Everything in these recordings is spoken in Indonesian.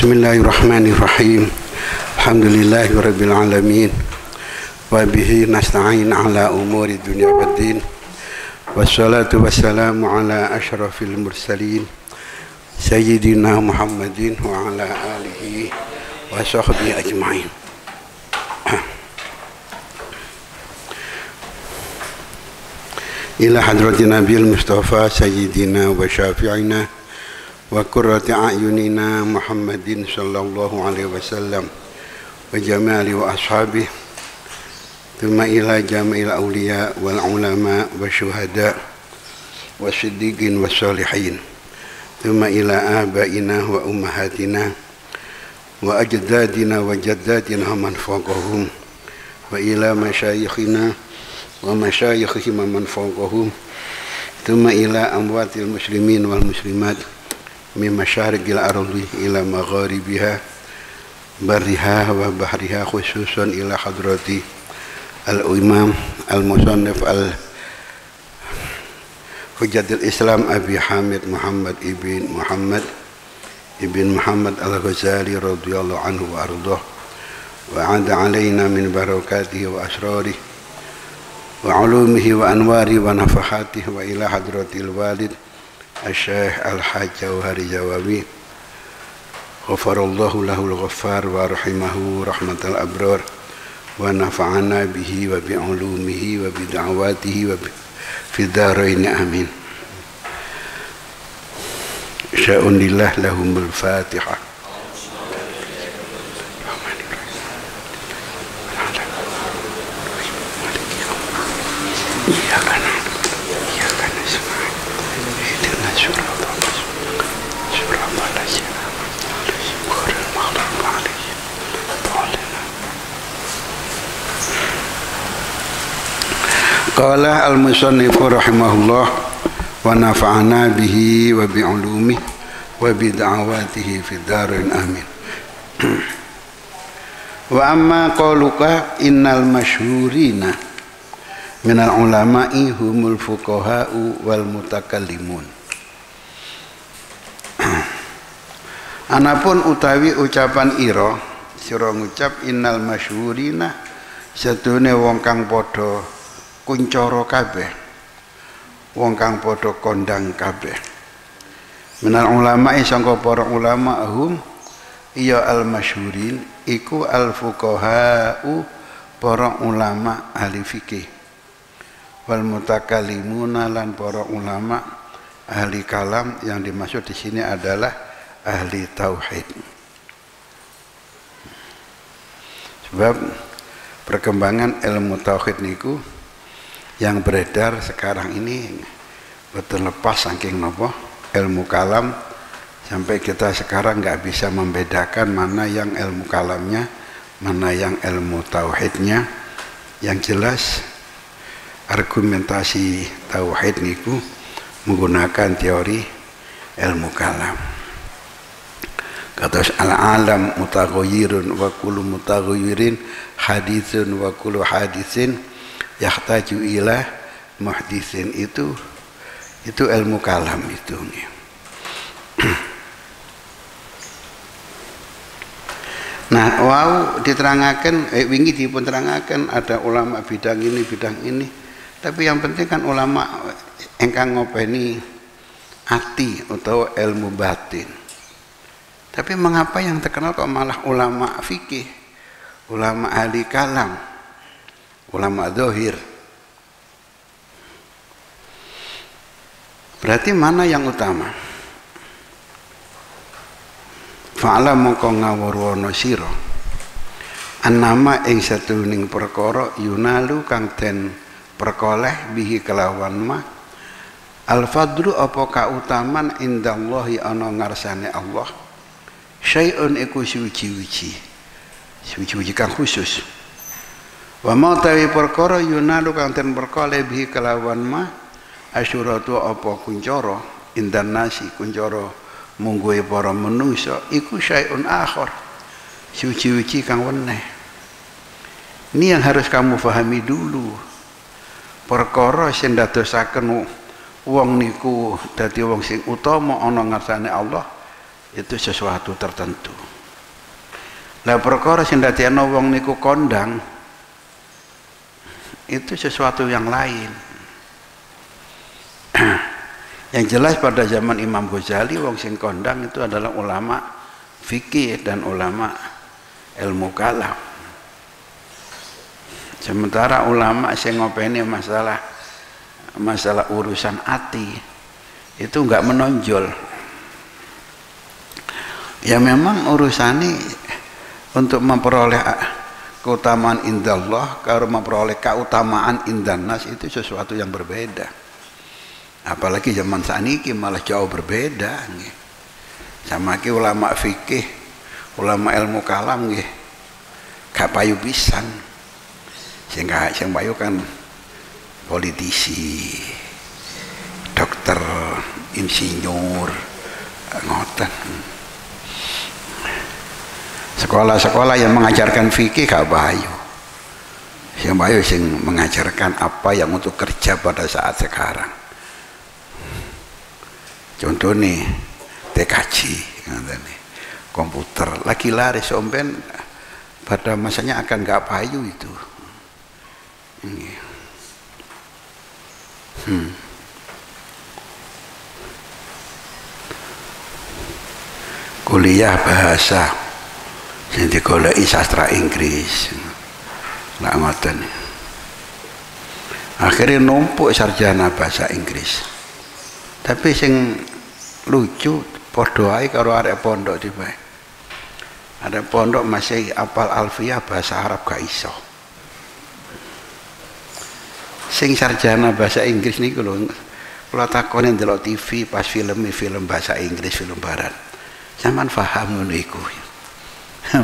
Bismillahirrahmanirrahim. Alhamdulillahirabbil alamin. Wa bihi nasta'in ala umuri dunya waddin. Wassalatu wassalamu ala asyrafil mursalin sayyidina Muhammadin wa ala alihi wa sahbihi ajma'in. Ila hadratin Nabil Mustafa sayyidina wa syafi'ina wa qurrati a'yunina Muhammadin sallallahu alaihi wasallam wa jami'ali wa ashabihi thumma ila jami'il awliya wal ulama wa syuhada wa siddiqin wa salihin thumma ila abaina wa ummahatina wa ajdadina wa jaddatina man fawqahum wa ila masyayikhina wa masyayikhihim man fawqahum thumma ila amwatil muslimin wal muslimat min masyariqil ardi ila magharibiha barriha wa bahriha khususan ila hadrati al-imam al-musannif al-hujjatul islam Abi Hamid Muhammad ibn Muhammad al-Ghazali radhiyallahu anhu wa ardhah wa 'ada 'alaina min barakatihi wa asrarihi wa 'ulumihi wa anwari wa nafahatihi wa ila hadratil walid Al-Syekh Al-Hajj Jawhari Jawawi ghafarallahu lahul ghaffar wa rahimahu rahmatal abrar wa nafa'ana bihi wa bi'ulumihi wa bid'awatihi wa fi dharain amin. Sya'unillah lahumul fatihah. Qala al-musannifu rahimahullah wa nafa'ana bihi wa bi'ulumihi wa bid'awatihi fid dharain amin. Wa amma qauluka innal masyhurina minal ulama'i humul fuqaha'u wal mutakallimun. Anapun utawi ucapan ira sira ngucap innal masyhurina sedune wong kang padha kuncara kabeh, wong kang padha kondang kabeh. Minal ulama sangka para ulama hum iya al masyhurin iku al fuqaha'u para ulama ahli fikih wal mutakallimuna lan para ulama ahli kalam. Yang dimaksud di sini adalah ahli tauhid. Sebab perkembangan ilmu tauhid niku yang beredar sekarang ini betul lepas saking nopo ilmu kalam, sampai kita sekarang nggak bisa membedakan mana yang ilmu kalamnya, mana yang ilmu tauhidnya. Yang jelas argumentasi tauhid niku menggunakan teori ilmu kalam. Kata al-alam mutaghayyirun wa kullu mutaghayyirin haditsun wa kullu haditsin yahtaju ila muhditsin. Itu ilmu kalam itu. Nah, wow diterangaken wingi dipun terangaken ada ulama bidang ini, tapi yang penting kan ulama engkang ngopeni ati atau ilmu batin. Tapi mengapa yang terkenal kok malah ulama fikih, ulama ahli kalam, ulama zahir? Berarti mana yang utama? Fa'ala mongko ngawurwana sira annama ing satuning perkara yunalu kang den perkoleh bihi kelawan ma al fadlu apa kautaman indallahi ana ngarsane Allah syai'un iku suci-suci kang khusus. Wa ma tawi perkara yunalu kang den perkoleh bihi kelawan ma asyuratu apa kuncara indan nasi kuncara mungguhe para manusa iku syai'un akhar suci-suci kang weneh. Ini yang harus kamu pahami dulu. Perkara sing ndadosaken wong niku dadi wong sing utama ana ngarsane Allah itu sesuatu tertentu. Lah perkara sing dadekno wong niku kondang itu sesuatu yang lain. Yang jelas pada zaman Imam Ghazali wong sing kondang itu adalah ulama fikih dan ulama ilmu kalam. Sementara ulama sing ngopeni masalah urusan hati itu enggak menonjol. Ya memang urusan ini untuk memperoleh keutamaan indallah, kalau memperoleh keutamaan indannas itu sesuatu yang berbeda. Apalagi zaman saniki malah jauh berbeda nggih. Sama ki ulama fikih, ulama ilmu kalam nggih. Gak payu pisan. Sing payu kan politisi, dokter, insinyur, ngoten. Sekolah-sekolah yang mengajarkan fikih gak payu. Sing payu sing mengajarkan apa yang untuk kerja pada saat sekarang. Contoh nih TKJ, komputer lagi laris omben pada masanya akan gak payu itu. Kuliah bahasa yang digoleki sastra Inggris lah ngoten. Akhirnya numpuk sarjana bahasa Inggris. Tapi sing lucu padha ae karo arek pondok tiba. Ada pondok masih apal alfiah bahasa Arab gak iso. Sing sarjana bahasa Inggris niku lho, kula takoni ndelok TV pas film bahasa Inggris, film barat. Sampeyan paham ngono iku?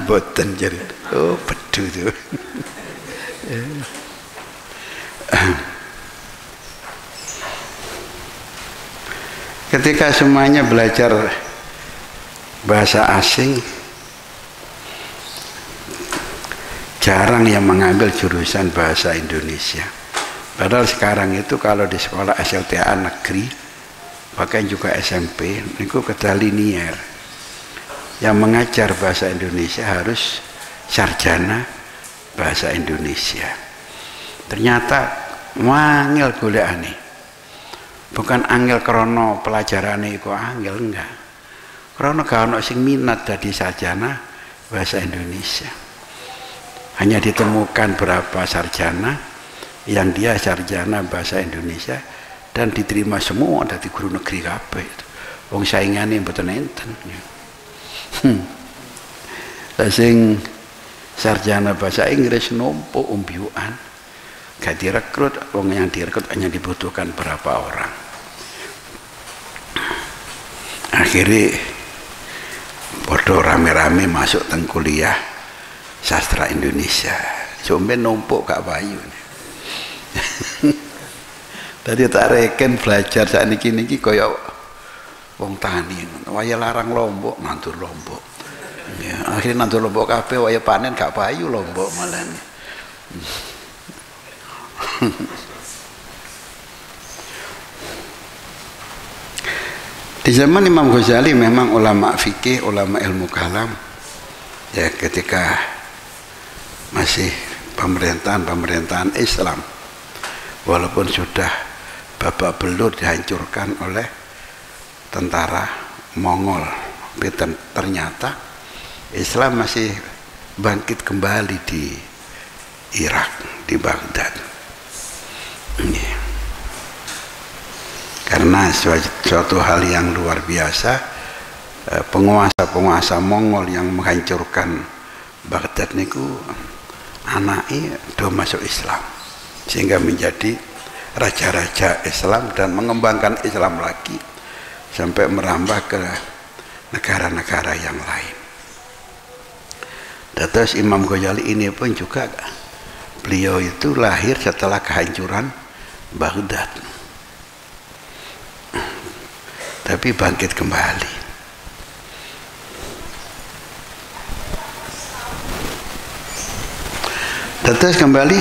Boten jare. Oh, bedu tuh. Ketika semuanya belajar bahasa asing, jarang yang mengambil jurusan bahasa Indonesia. Padahal sekarang itu kalau di sekolah SLTA negeri, bahkan juga SMP, itu kedah linier. Yang mengajar bahasa Indonesia harus sarjana bahasa Indonesia. Ternyata wangil golekane. Bukan angel krono pelajarane iku angel, enggak. Krono gak ono sing minat dadi sarjana bahasa Indonesia. Hanya ditemukan berapa sarjana yang dia sarjana bahasa Indonesia dan diterima semua dadi guru negeri kabeh. Wong saingane mboten enten. Sing sarjana bahasa Inggris numpuk umbiuan, gak direkrut. Wong yang direkrut hanya dibutuhkan berapa orang. Akhirnya bodoh rame-rame masuk teng kuliah sastra Indonesia. Somben numpuk gak payu. Tadi tak reken belajar saat niki kaya wong tani, waya larang lombok, nandur lombok. Ya, akhirnya nandur lombok kabeh waya panen gak payu lombok malah. Di zaman Imam Ghazali memang ulama fikih, ulama ilmu kalam. Ya, ketika masih pemerintahan Islam, walaupun sudah babak belur dihancurkan oleh tentara Mongol, ternyata Islam masih bangkit kembali di Irak, di Baghdad. Karena suatu hal yang luar biasa, penguasa Mongol yang menghancurkan Baghdad niku anaknya do masuk Islam, sehingga menjadi raja-raja Islam dan mengembangkan Islam lagi sampai merambah ke negara-negara yang lain. Dan terus Imam Ghazali ini pun juga, beliau itu lahir setelah kehancuran Baghdad, tapi bangkit kembali. Dan terus kembali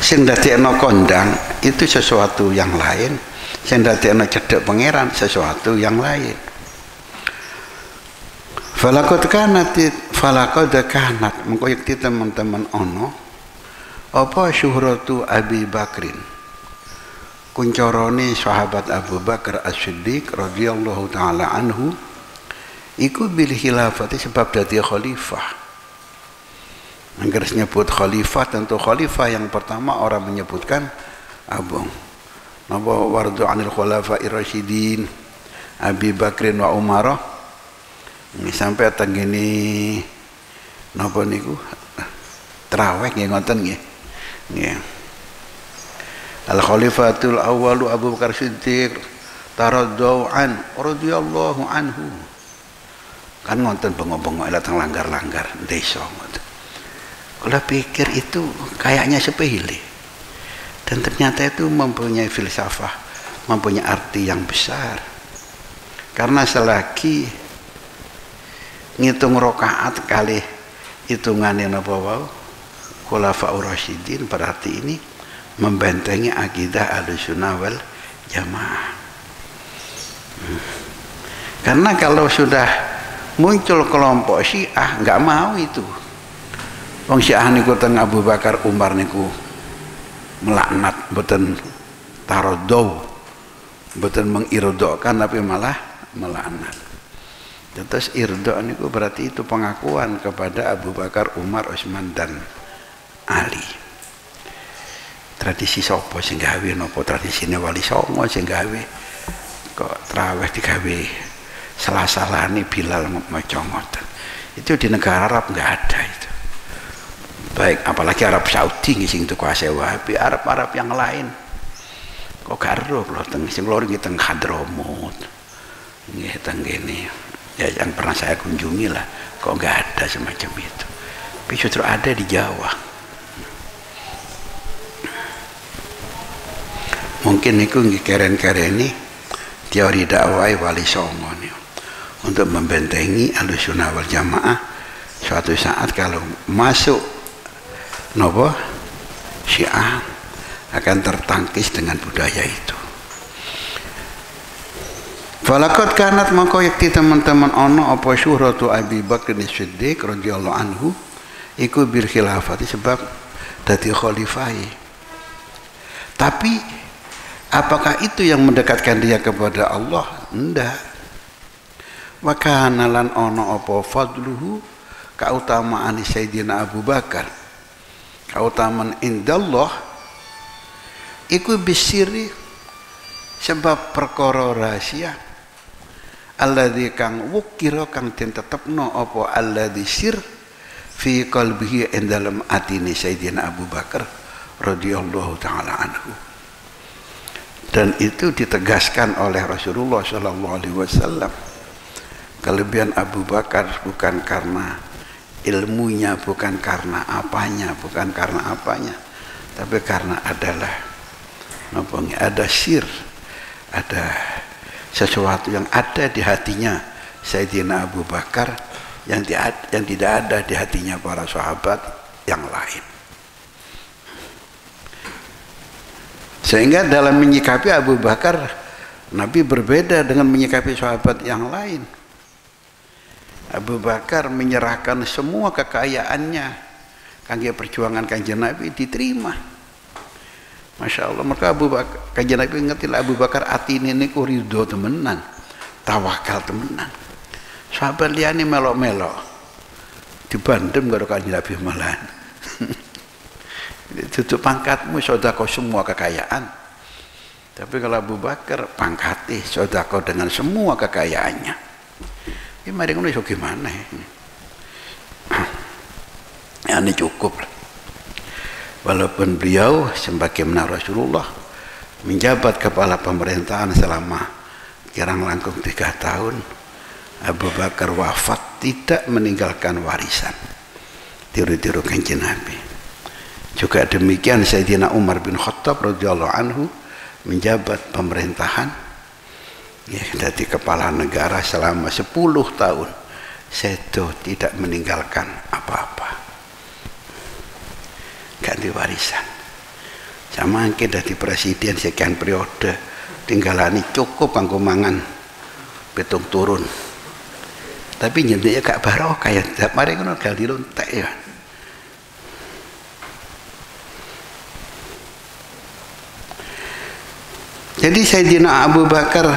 sing dadekno kondang itu sesuatu yang lain, sing dadekno cedhek pangeran sesuatu yang lain. falaqad kanat mengko yakti teman-teman ono apa syuhratu Abi Bakrin kuncorone sahabat Abu Bakar As-Siddiq radhiyallahu taala anhu iku bil khilafati sebab dadi khalifah. Angger nyebut khalifah tentu khalifah yang pertama orang menyebutkan abang napa wardu anil khulafa'ir rasyidin Abi Bakrin wa Umar. Ini sampai tenggini napa niku traweh nggih ngoten nggih. Nggih. Al khalifatul awwalu Abu Bakar Siddiq taraddu an radhiyallahu anhu. Kan ngoten bengok-bengok datang langgar-langgar desa ngoten. Kalau pikir itu kayaknya sepele dan ternyata itu mempunyai filsafah, mempunyai arti yang besar. Karena selagi ngitung rakaat kali hitungannya napa wau khulafaur rasyidin berarti ini membentengi akidah Ahlussunnah wal Jamaah. Karena kalau sudah muncul kelompok Syiah nggak mau itu. Wong Syiah niku teng Abu Bakar Umar niku melaknat mboten taradau, mboten mengirdhakan tapi malah melaknat. Terus irdo niku berarti itu pengakuan kepada Abu Bakar, Umar, Utsman dan Ali. Tradisi sapa sing gawe napa tradisine Wali Songo sing gawe kok traweh digawe sela-selane Bilal maca ngoten. Itu di negara Arab enggak ada itu. Baik apalagi Arab Saudi sing dikuasai Wahabi, Arab yang lain. Kok gak ero kula teng sing loro nggih teng Hadramaut. Nggih teng kene. Ya yang pernah saya kunjungi lah, kok nggak ada semacam itu. Tapi justru ada di Jawa. Mungkin itu keren-keren ini teori dakwah Wali Songo nih, untuk membentengi Ahlussunnah wal Jamaah suatu saat kalau masuk nopo Syiah akan tertangkis dengan budaya itu. Falaqad kanat maka yakti teman-teman ono apa syuhratu Abi Bakr As-Siddiq radhiyallahu anhu iku bil khilafati sebab dadi khalifah. Tapi apakah itu yang mendekatkan dia kepada Allah? Enggak. Wa kana lan ono apa fadluhu kautamaan Sayyidina Abu Bakar. Kautamaan indallah iku bisiri sebab perkara rahasia alladzi kang wukira kang den tetepno apa alladzi sir fi qalbihi ing dalem atine Sayyidina Abu Bakar radhiyallahu taala anhu. Dan itu ditegaskan oleh Rasulullah sallallahu alaihi wasallam. Kelebihan Abu Bakar bukan karena ilmunya, bukan karena apanya, tapi karena adalah ada sir, ada sesuatu yang ada di hatinya Sayyidina Abu Bakar yang tidak ada di hatinya para sahabat yang lain. Sehingga dalam menyikapi Abu Bakar Nabi berbeda dengan menyikapi sahabat yang lain. Abu Bakar menyerahkan semua kekayaannya kangge perjuangan Kanjeng Nabi, diterima. Masya Allah, maka Abu Bakar, Kanjeng Nabi ngerti lah Abu Bakar atine niku ridho temenan, tawakal temenan. Sahabat liyane melok-melok dibandem karo Kanjeng Nabi malahan. Tutup pangkatmu sedekah semua kekayaan. Tapi kalau Abu Bakar pangkatnya sedekah dengan semua kekayaannya. Ini mari ngono iso gimana ya? Ini cukup lah. Walaupun beliau sebagaimana Rasulullah menjabat kepala pemerintahan selama kirang langkung 3 tahun, Abu Bakar wafat tidak meninggalkan warisan, tiru-tiru Kanjeng Nabi. Juga demikian Sayyidina Umar bin Khattab radhiyallahu anhu menjabat pemerintahan ya, dari kepala negara selama 10 tahun, sedo tidak meninggalkan apa-apa. Ganti warisan sama angke dari presiden sekian periode tinggalani cukup kanggo mangan petung turun Tapi nyendiknya gak barokah ya. Mari ngono gal dilontek ya. Jadi Sayyidina Abu Bakar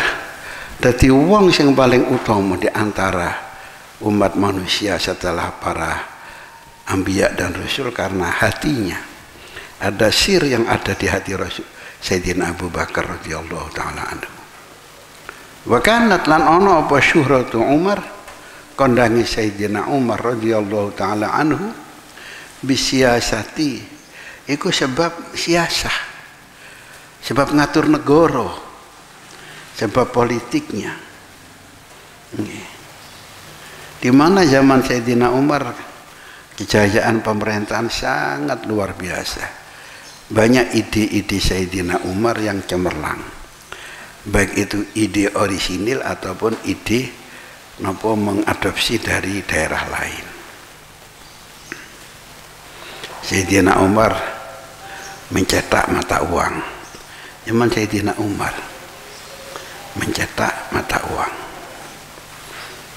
dadi wong sing paling utama di antara umat manusia setelah para anbiya dan rasul karena hatinya ada sir yang ada di hati Rasul Sayyidina Abu Bakar radhiyallahu taala anhu. Wa kanat lan ana apa syuhratu Umar kondangi Sayyidina Umar radhiyallahu taala anhu bisiasati iku sebab siasah, sebab ngatur negara, sebab politiknya. Di mana zaman Sayyidina Umar kejayaan pemerintahan sangat luar biasa. Banyak ide-ide Sayyidina Umar yang cemerlang, baik itu ide orisinil ataupun ide mengadopsi dari daerah lain. Sayyidina Umar mencetak mata uang. Zaman Sayyidina Umar mencetak mata uang.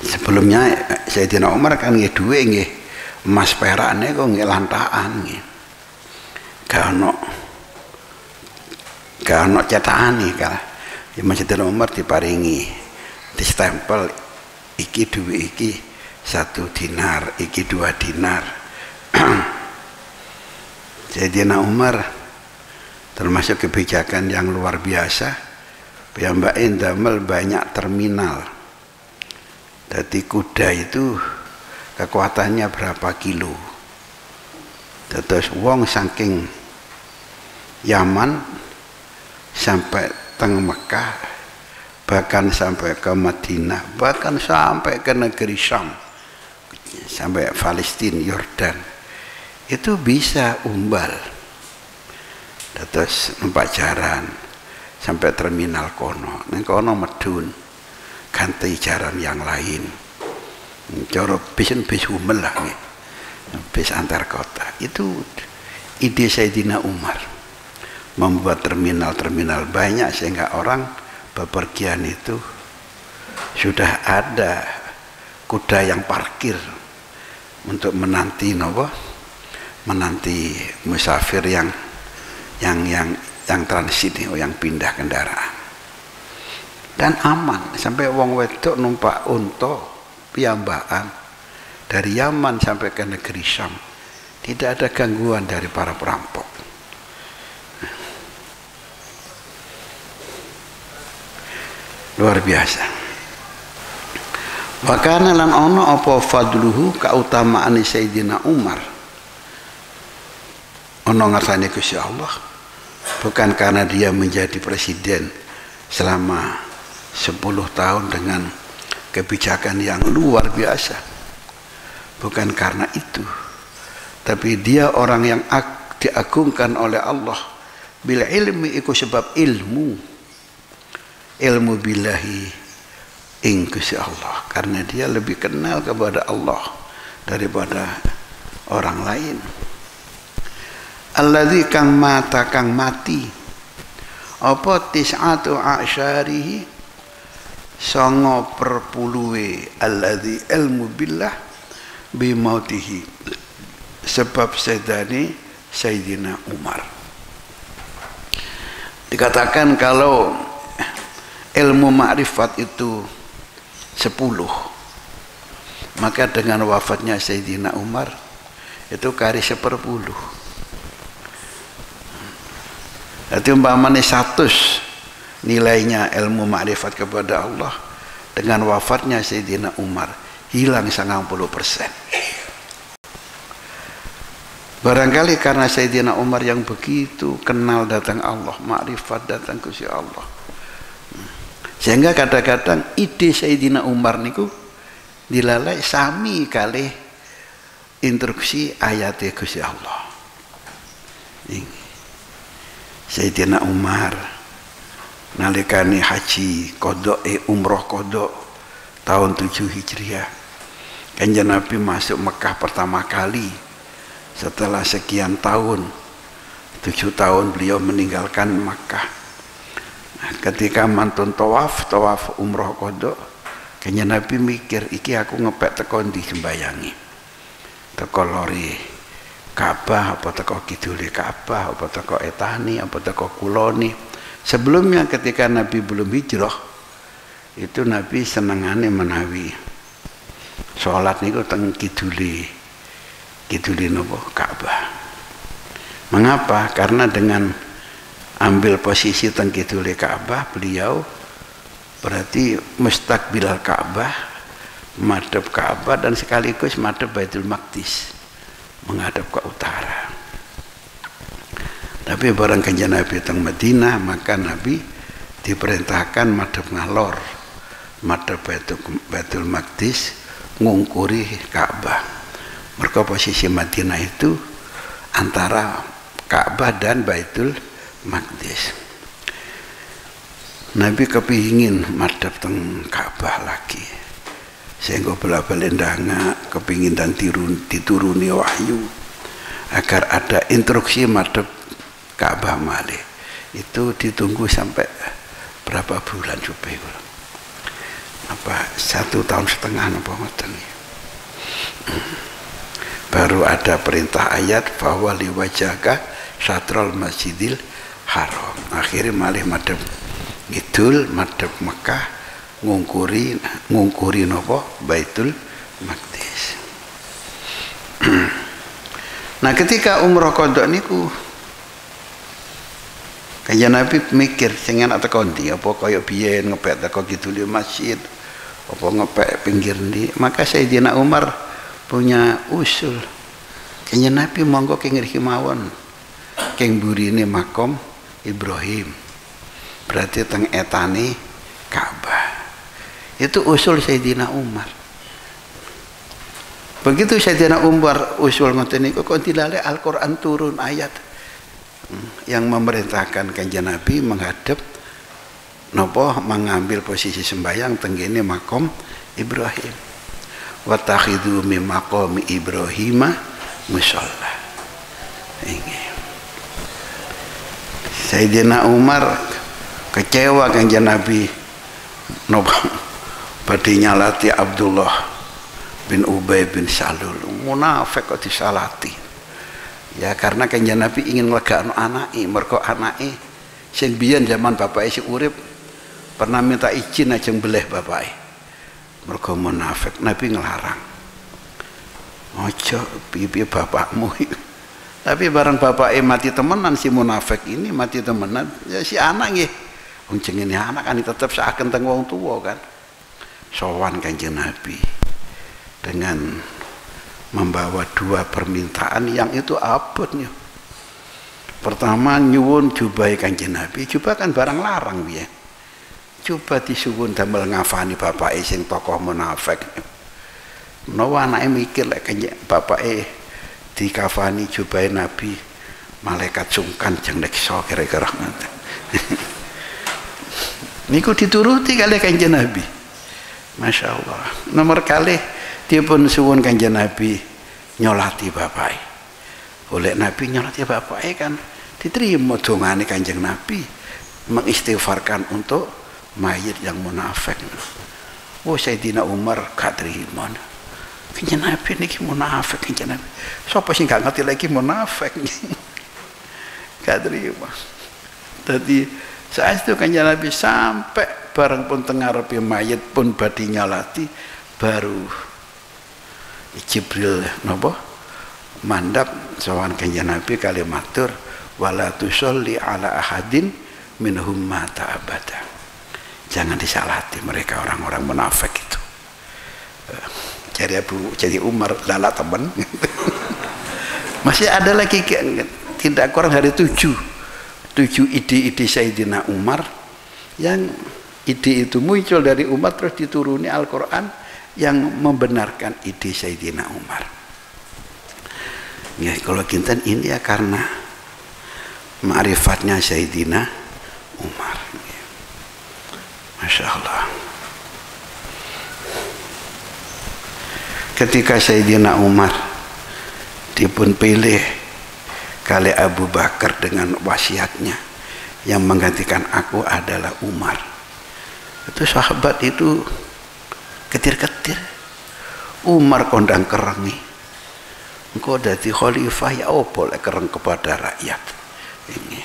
Sebelumnya Sayyidina Umar kan nggih duwe nggih emas perakne kok nggih lantakan nggih. Gak ono cetakane kalah. Zaman Sayyidina Umar diparingi distempel iki duwe iki 1 dinar, iki 2 dinar. Sayyidina Umar termasuk kebijakan yang luar biasa. Piyambake ndamel banyak terminal. Jadi kuda itu kekuatannya berapa kilo. Terus wong saking Yaman sampai teng Mekah, bahkan sampai ke Madinah, bahkan sampai ke negeri Syam, sampai Palestina, Yordan, itu bisa umbal. Terus numpak jaran sampai terminal kono, neng kono medun, ganti jaran yang lain. Coro bis umel lah, bis antar kota. Itu ide Sayyidina Umar. Membuat terminal-terminal banyak sehingga orang bepergian itu sudah ada kuda yang parkir untuk menanti menanti musafir yang transit, yang pindah kendaraan. Dan aman sampai wong wedok numpak unta piyambakan dari Yaman sampai ke negeri Syam, tidak ada gangguan dari para perampok. Luar biasa. Wa kana lan ana apa fadluhu kautamaan Sayyidina Umar ana ngarsane Gusti Allah, bukan karena dia menjadi presiden selama 10 tahun dengan kebijakan yang luar biasa, bukan karena itu, tapi dia orang yang diagungkan oleh Allah bil ilmi, iku sebab ilmu billahi ing Gusti Allah, karena dia lebih kenal kepada Allah daripada orang lain. Alladzi kang mati apa tis'atu a'syarihi 9/10 alladzi ilmu billah bimautihi, sebab sedani Sayyidina Umar. Dikatakan kalau ilmu ma'rifat itu 10, maka dengan wafatnya Sayyidina Umar itu kari 10. Jadi umpamanya 100 nilainya ilmu ma'rifat kepada Allah, dengan wafatnya Sayyidina Umar hilang 90%. Barangkali karena Sayyidina Umar yang begitu kenal datang Allah, ma'rifat datang ke si Allah, sehingga kadang-kadang ide Sayyidina Umar niku dilalai sami kali instruksi ayat Gusti Allah. Sayyidina Umar nalikane haji kodok umroh kodok tahun 7 Hijriah, Kanjeng Nabi masuk Mekah pertama kali setelah sekian tahun, 7 tahun beliau meninggalkan Mekah. Ketika mantun tawaf umroh kodok, Kanjeng Nabi mikir, iki aku ngepek teko ndi sembayangi, teko lori Ka'bah apa teko kidule Ka'bah apa teko etani apa teko kuloni. Sebelumnya ketika Nabi belum hijrah itu Nabi senengane menawi sholat niku teng kidule nopo Ka'bah. Mengapa? Karena dengan ambil posisi teng kidule Ka'bah, beliau berarti mustaqbil Ka'bah, madhep Ka'bah dan sekaligus madhep Baitul Maqdis, menghadap ke utara. Tapi barang kanjeng Nabi teng Madinah, maka Nabi diperintahkan madhep ngalor, madhep Baitul Maqdis, ngungkuri Ka'bah. Mereka posisi Madinah itu antara Ka'bah dan Baitul Maqdis. Nabi kepingin madhep teng Ka'bah lagi, sehingga bela-balen ndanga kepingin dan dituruni wahyu agar ada instruksi madhep Ka'bah malih. Itu ditunggu sampai berapa bulan coba itu? Apa 1,5 tahun apa ngoten ya? Baru ada perintah ayat bahwa liwajaka syatrul masjidil haram. Akhirnya malih madhep ngidul, madhep Mekah, ngungkuri nopo Baitul Maqdis. Nah, ketika umroh kodok niku kanjeng Nabi mikir sing enak teko ndi, apa kaya biyen ngepek teko kidule masjid, apa ngepek pinggir ndi. Maka Sayyidina Umar punya usul. Kanjeng Nabi monggo kenging mawon keng burine makom Ibrahim. Berarti teng etane Ka'bah. Itu usul Sayyidina Umar. Begitu Sayyidina Umar usul ngoten niku kok dilale Al-Qur'an turun ayat yang memerintahkan kanjeng Nabi menghadap napa mengambil posisi sembahyang tenggene makom Ibrahim. Wattakhidhu min maqami Ibrahim musalla. Ini Sayyidina Umar kecewa kanjeng Nabi napa badhe nyalati Abdullah bin Ubay bin Salul, munafik kok disalati. Ya karena kanjeng Nabi ingin nglegakno anake, mergo anake sing biyen zaman bapake sing urip pernah minta izin ajeng beleh bapake. Mergo munafik, Nabi ngelarang. Ojo pipi bapakmu. Tapi barang bapake mati temenan, si munafik ini mati temenan, ya si anak nggih. Wong jenenge anak kan tetap seakan teng wong tua kan. Sowan kanjeng Nabi dengan membawa 2 permintaan yang itu abotnya. Pertama nyuwun jubah kanjeng Nabi, jubah kan barang larang piye. Coba disuwun damel ngafani bapake sing tokoh munafik. Menawa anake mikir lek kanjeng bapake dikafani jubah Nabi, malaikat sungkan jeng nekso kira-kira ngoten. Niku dituruti kali kanjeng Nabi. Masya Allah. Nomor kali dia pun suwun kanjeng Nabi nyolati bapake. Oleh Nabi nyolati bapake kan diterima dongane kanjeng Nabi mengistighfarkan untuk mayit yang munafik. Oh Sayyidina Umar gak terima. Kanjeng Nabi niki munafik kanjeng Nabi. Sapa sing gak ngerti lagi munafik. Gak terima. Tadi saat itu kanjeng Nabi sampai bareng pun tengah ngarepe mayit pun badhe nyalati, baru Jibril napa mandap sowan kanjeng Nabi kali matur wala tusolli ala ahadin minhum mata abada. Jangan disalati mereka orang-orang munafik itu. Jadi Umar lala teman. Masih ada lagi tidak kurang dari 7 ide-ide Sayyidina Umar yang ide itu muncul dari Umar terus dituruni Al-Quran yang membenarkan ide Sayyidina Umar. Ya kalau kinten ini ya karena ma'rifatnya Sayyidina Umar. Masya Allah. Ketika Sayyidina Umar dipun pilih kali Abu Bakar dengan wasiatnya, yang menggantikan aku adalah Umar. Itu sahabat itu ketir-ketir. Umar kondang kerengi. Engkau dadi khalifah ya opo lek kereng kepada rakyat. Ini.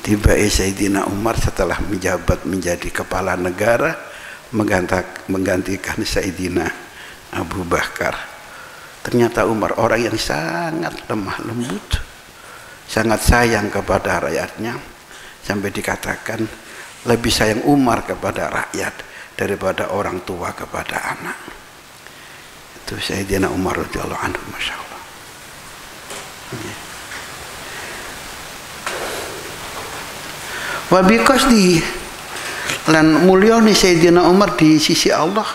Tiba Sayyidina Umar setelah menjabat menjadi kepala negara menggantikan Sayyidina Abu Bakar. Ternyata Umar orang yang sangat lemah lembut, sangat sayang kepada rakyatnya, sampai dikatakan lebih sayang Umar kepada rakyat daripada orang tua kepada anak. Itu Sayyidina Umar radhiyallahu anhu, masya Allah. Wa biqasdi lan mulyani Sayyidina Umar di sisi Allah,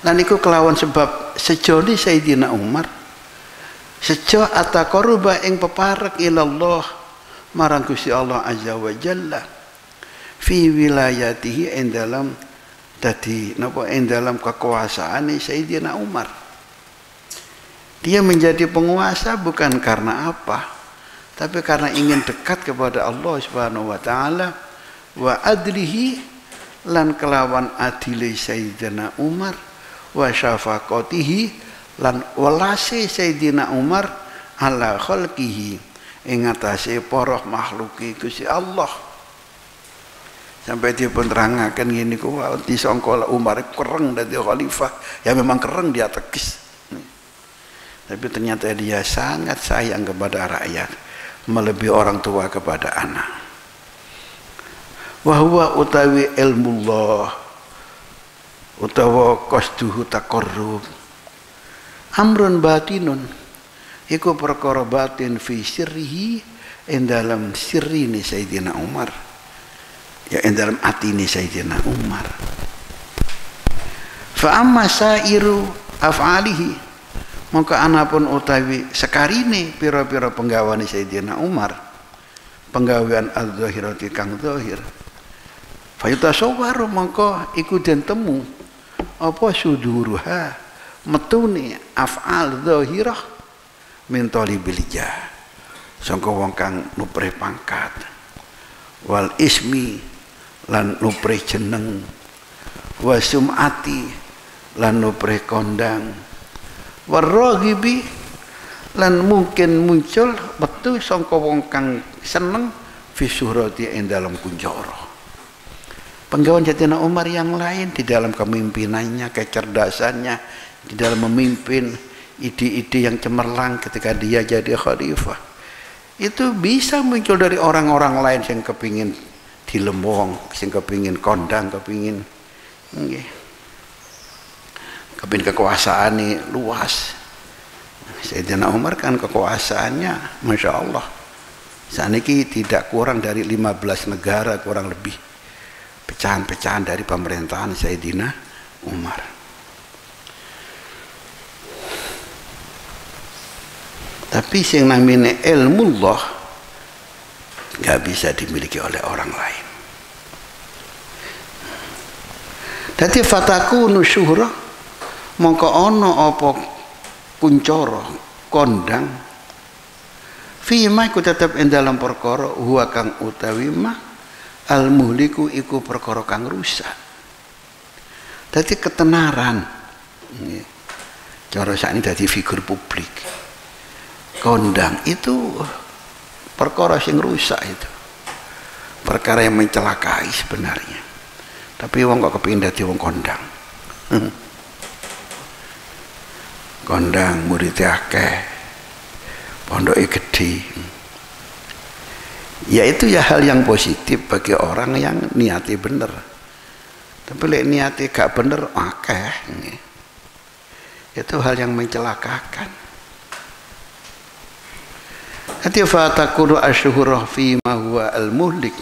lan iku kelawan sebab sejone Sayyidina Umar sejo ataqarruba ing peparek ilallah marang Gusti Allah azza wa jalla fi wilayatihi ing dalam dadi napa ing dalam kekuasaane Sayyidina Umar. Dia menjadi penguasa bukan karena apa, tapi karena ingin dekat kepada Allah Subhanahu wa taala, wa adlihi lan kelawan adile Sayyidina Umar, wa syafaqatihi lan welase Sayyidina Umar ala khalqihi ing atase para makhluki Gusti Allah. Sampai dia pun terangkan gini ku disangka Umar kereng dadi khalifah, ya memang kereng dia tegis. Tapi ternyata dia sangat sayang kepada rakyat, melebihi orang tua kepada anak. Wahwa utawi ilmullah utawa qasduhu taqarrub amrun batinun iku perkara batin fi sirrihi ing dalam sirrine Sayyidina Umar, ya ing dalam atine Sayyidina Umar. Fa amma sairu af'alihi, maka anapun utawi sekarine pira-pira penggawane Sayyidina Umar, penggawean az-zahirati kang zahir, fayutasawwaru maka iku den temu apa suduruha metune af'al zahirah min talibil jah, sangka wong kang nuprih pangkat, wal ismi lan nuprih jeneng, wa sum'ati lan nuprih kondang, waraghibi lan mungkin muncul betul sangka wong kang seneng fi syuhrati ing dalam kunjara. Penggawean Sayyidina Umar yang lain di dalam kepemimpinannya, kecerdasannya, di dalam memimpin ide-ide yang cemerlang ketika dia jadi khalifah, itu bisa muncul dari orang-orang lain yang kepingin dilembong, yang kepingin kondang, kepingin kekuasaan ini luas. Sayyidina Umar kan kekuasaannya masya Allah saat ini tidak kurang dari 15 negara kurang lebih, pecahan-pecahan dari pemerintahan Sayyidina Umar. Tapi yang namanya ilmullah gak bisa dimiliki oleh orang lain. Dadi fatakunu syuhra mongko ana apa kuncara kondang fima iku tetep ing dalam perkara huwa kang utawi mah al muhliku iku perkara kang rusak. Dadi ketenaran cara sakniki dadi figur publik, kondang itu perkara sing rusak, itu perkara yang mencelakai sebenarnya. Tapi wong kok kepingin dadi wong kondang. Kondang muridnya akeh, pondoknya gede. Ya itu ya hal yang positif bagi orang yang niatnya bener. Tapi lek niatnya gak bener akeh. Itu hal yang mencelakakan. Hati fatakuru asyuhurah fi ma huwa al-muhlik.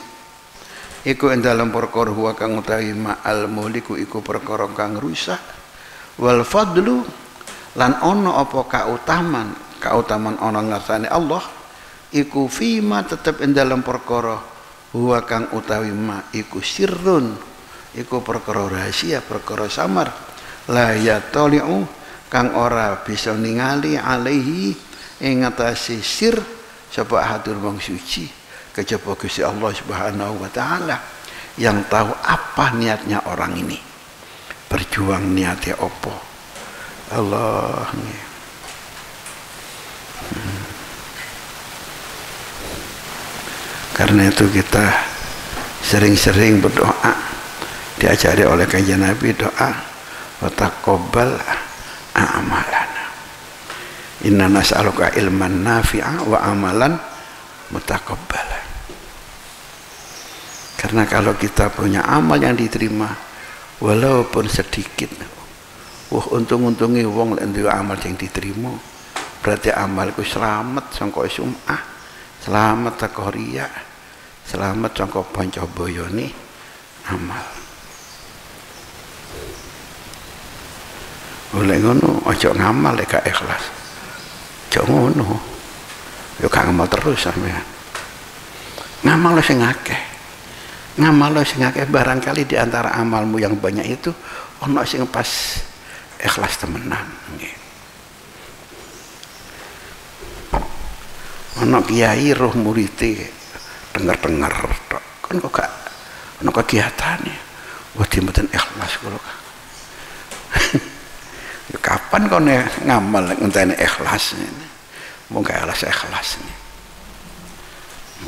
Iku ing dalam perkara huwa kang utawi ma al-muhliku iku perkara kang rusak. Wal fadlu lan ana apa kautaman ana ngarsane Allah iku fima tetep ing dalam perkara huwa kang utawi ma iku sirrun, iku perkara rahasia, perkara samar, la yatali'u kang ora bisa ningali alaihi ing atase sir sapa hadur wong suci kejaba Gusti Allah Subhanahu wa taala yang tahu apa niatnya orang ini. berjuang niatnya opo Allah nih. Karena itu kita sering-sering berdoa, diajari oleh Kanjeng Nabi doa wa taqabbal a'malana inna nas'aluka ilman nafi'a wa amalan mutaqabbala. Karena kalau kita punya amal yang diterima walaupun sedikit, untung-untungi wong lek duwe amal yang diterima, berarti amalku selamat sangka sum'ah, selamat saka riya, selamat saka panca boyone amal. Oleh ngono aja ngamal lek gak ikhlas. Aja ngono. Yo gak ngamal terus sampean. Ngamal sing akeh. Ngamal sing akeh, barangkali di antara amalmu yang banyak itu ono sing pas ikhlas temenan nggih. Ono kiai roh murite denger-denger tok. Kan kok gak ono kegiatane. Wah mboten ikhlas kula. Ya kapan kau ngamal ngenteni ikhlas ini? Mau gak ikhlas ini?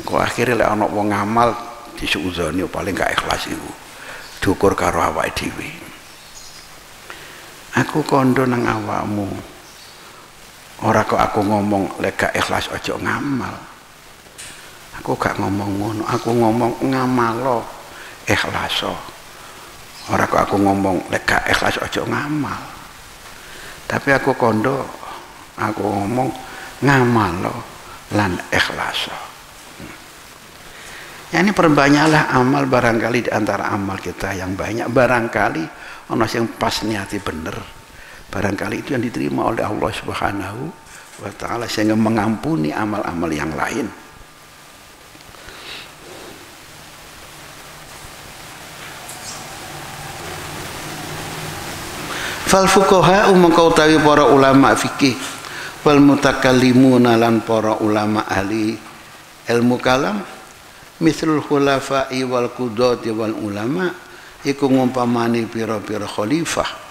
Kau akhirnya lek ono wong ngamal disuuzoni paling gak ikhlas iku. Dukur karo awake dhewe. Aku kondo nang awakmu. Ora kok aku ngomong lek gak ikhlas aja ngamal. Aku gak ngomong ngono, aku ngomong ngamalo ikhlaso. Ora kok aku ngomong lek gak ikhlas aja ngamal. Tapi aku kondo, aku ngomong ngamalo lan ikhlaso. Ya ini perbanyaklah amal, barangkali di antara amal kita yang banyak barangkali ono sing pas niati bener. Barangkali itu yang diterima oleh Allah Subhanahu wa taala sehingga mengampuni amal-amal yang lain. Fal fuqaha mengkau tawi para ulama fikih wal mutakallimuna lan para ulama ahli ilmu kalam mislul khulafa'i wal qudati wal ulama iku ngumpamani pira-pira khalifah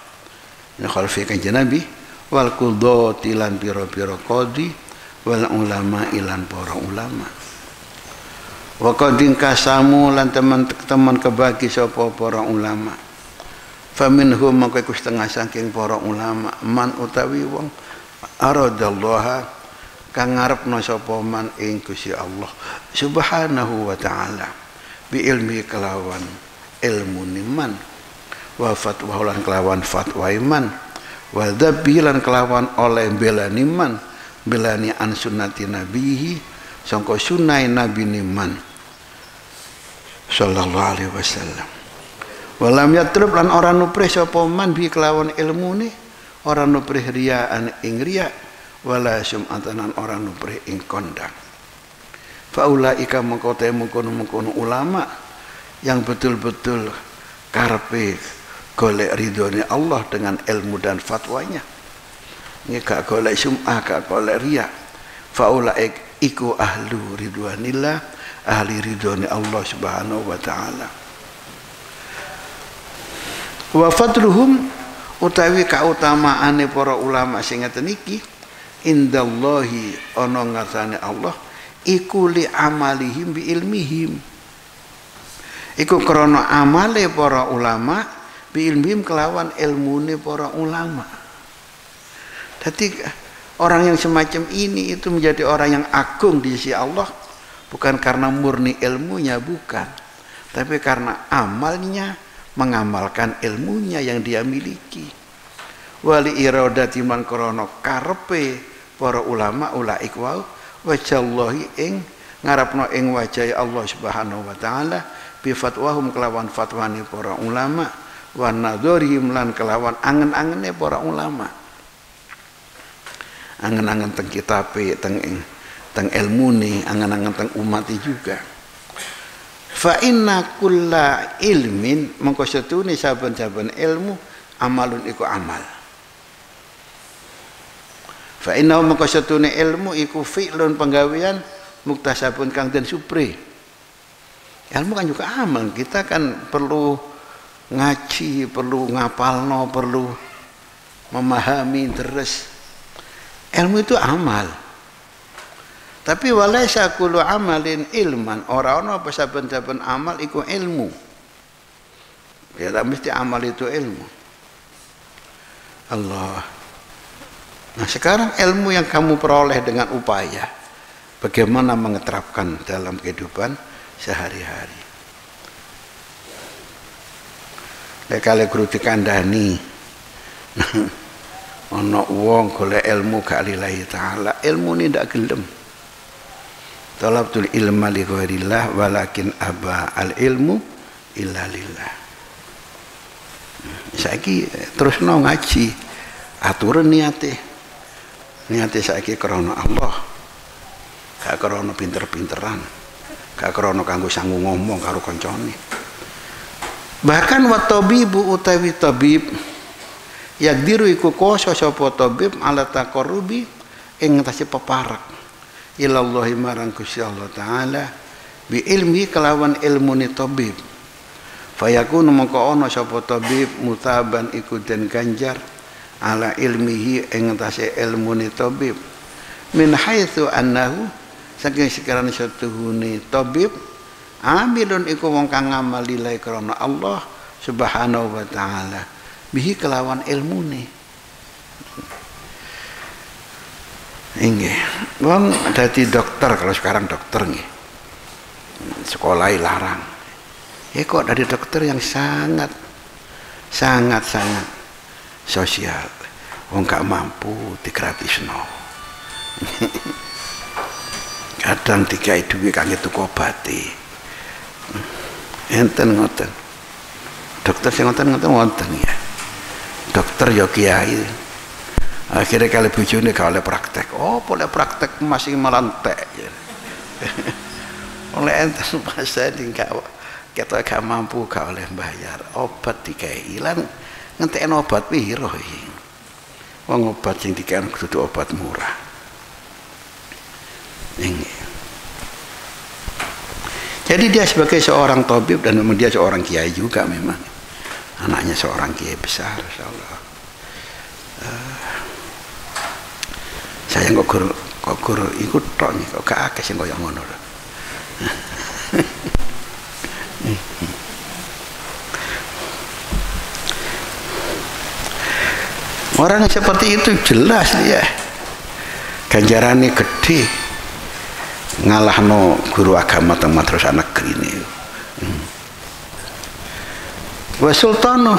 ini khalifah Kanjeng Nabi wal qudati lan pira-pira qadi wal ulama ilan para ulama wa qadin kasamu lan teman-teman kebagi sapa para ulama. Faminhum maka iku setengah saking para ulama man utawi wong aradallaha kang ngarepna sapa man ing Gusti Allah Subhanahu wa taala bi ilmi kelawan ilmu niman wa fatwa lan kelawan fatwa iman wa dzabilan kelawan oleh belani man belani an sunnati nabihi sangka sunai nabi niman sallallahu alaihi wasallam. Walam yatrub lan ora nuprih sapa man bi kelawan ilmune ora nuprih riyaan ing riya wala sum'atan ora nuprih ing kondang. Faulaika mengkote mengkono ulama yang betul-betul karepe golek ridhone Allah dengan ilmu dan fatwanya. Ini gak golek sum'ah, gak golek riya. Faulaik iku ahlu ridwanillah, ahli ridhone Allah Subhanahu wa taala. Wa fadluhum utawi kautamaane para ulama sing ngeten iki indallahi ana ngarsane Allah iku li amalihim bi ilmihim iku krana amale para ulama bi ilmihim kelawan ilmune para ulama. Jadi orang yang semacam ini itu menjadi orang yang agung di sisi Allah bukan karena murni ilmunya, bukan, tapi karena amalnya mengamalkan ilmunya yang dia miliki. Wali iradati man krono karepe para ulama ulaik wau wajallahi ing ngarepno ing wajahe Allah Subhanahu wa taala bi fatwahum kelawan fatwane para ulama wa nadharihim lan kelawan angen-angene para ulama. Angen-angen teng kitabe teng ilmune, angen-angen teng umat juga. Fa inna kulla ilmin mengko setune saben-saben ilmu amalun iku amal. Fa inna mengko setune ilmu iku fi'lun penggawean muktasabun kang den supre. Ilmu kan juga amal, kita kan perlu ngaji, perlu ngapalno, perlu memahami terus. Ilmu itu amal. Tapi walaysa kullu amalin ilman, ora ana apa saben-saben amal iku ilmu. Ya tak mesti amal itu ilmu. Allah. Nah, sekarang ilmu yang kamu peroleh dengan upaya, bagaimana mengeterapkan dalam kehidupan sehari-hari. Lek kali guru dikandani ana wong golek ilmu gak lillahi taala, ilmu ini ndak gelem. Talabtul ilma li ghairillah walakin aba al ilmu illa lillah. Saiki terusno ngaji, aturan niate saiki krana Allah, gak krana pinter-pinteran, gak krana kanggo sanggup ngomong karo kancane. Bahkan wa tabibu utawi tabib yaqdiru iku kuwasa sapa tabib ala taqarrubi ing ngatasi peparak ilallahi marang Gusti Allah taala bi ilmi kelawan ilmune tabib. Fayakunu mongko ana sapa tabib mutaban iku den ganjar ala ilmihi ing ngatasi ilmune tabib min haitsu annahu saking sekiranya satuhune tabib amilun iku wong kang ngamal lillahi krana Allah subhanahu wa ta'ala bihi kelawan ilmune. Inggih, wong dadi dokter, kalau sekarang dokter nggih. Sekolah larang. Ya kok dari dokter yang sangat sosial. Wong gak mampu digratisno. Kadang dikai duwe kangge tuku obate. Enten ngoten. Dokter sing ngoten wonten ya. Dokter ya kiai. Akhirnya kali bojone gak oleh praktek. Oh, boleh praktek masih melantek. Oleh enten masa gak kita gak mampu gak oleh bayar. Obat dikai ilang ngentekno obat piro iki. Wong obat sing dikai kudu obat murah. Ini. Jadi dia sebagai seorang tabib dan memang dia seorang kiai juga memang. Anaknya seorang kiai besar, insyaallah. Saya kok guru ikut tok nih, kok gak akeh sing koyo ngono lho. Orang seperti itu jelas dia ganjarannya gede, ngalahno guru agama teng madrasah negeri ini. Wa sultanu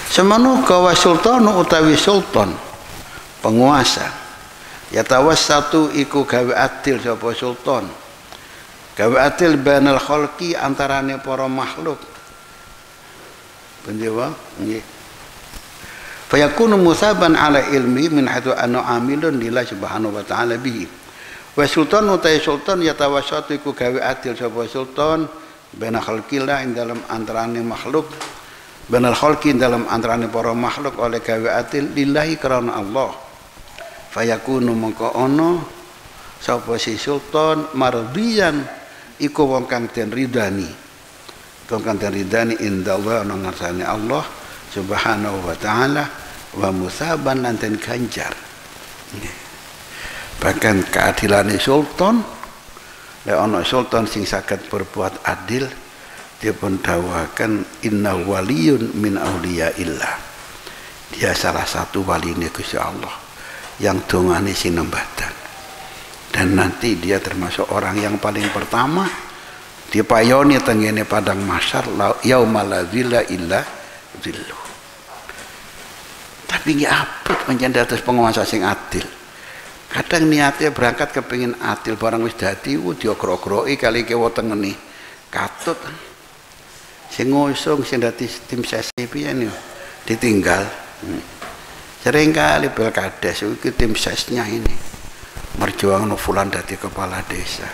semanu kawa sultanu utawi sultan penguasa. Ya tawassatu iku gawe adil sapa sultan. Gawe adil bainal khalqi antarane para makhluk. Pendewa nggih. Fayakunu musaban ala ilmi min haitsu anna amilun lillahi subhanahu wa ta'ala bihi. Wa sultan utai sultan ya tawassatu iku gawe adil sapa sultan bainal khalqillah ing dalam antarane makhluk. Bainal khalqi dalam antarane para makhluk oleh gawe adil lillahi karena Allah. Fayakunu mongko ana sapa si sultan mardiyan iku wong kang den ridani. Wong kang den ridani indallah ana ngarsane Allah subhanahu wa ta'ala wa musaban lan den ganjar. Bahkan keadilane sultan, lek ana sultan sing saged berbuat adil dipun dawakan inna waliyun min auliyaillah. Dia salah satu waline Gusti Allah yang dongane sinembatan, dan nanti dia termasuk orang yang paling pertama dipayoni tengene padang mahsyar yaumala la dzilla illa dzilluh. Tapi nggih apik pancen dados penguasa sing adil. Kadang niatnya berangkat kepengin adil, barang wis dadi diogrok-ogroki kali kewo tengene katut sing ngusung sing dadi tim sesi piye niku ditinggal. Sering kali pilkades itu tim sesnya ini merjuang fulan dadi kepala desa.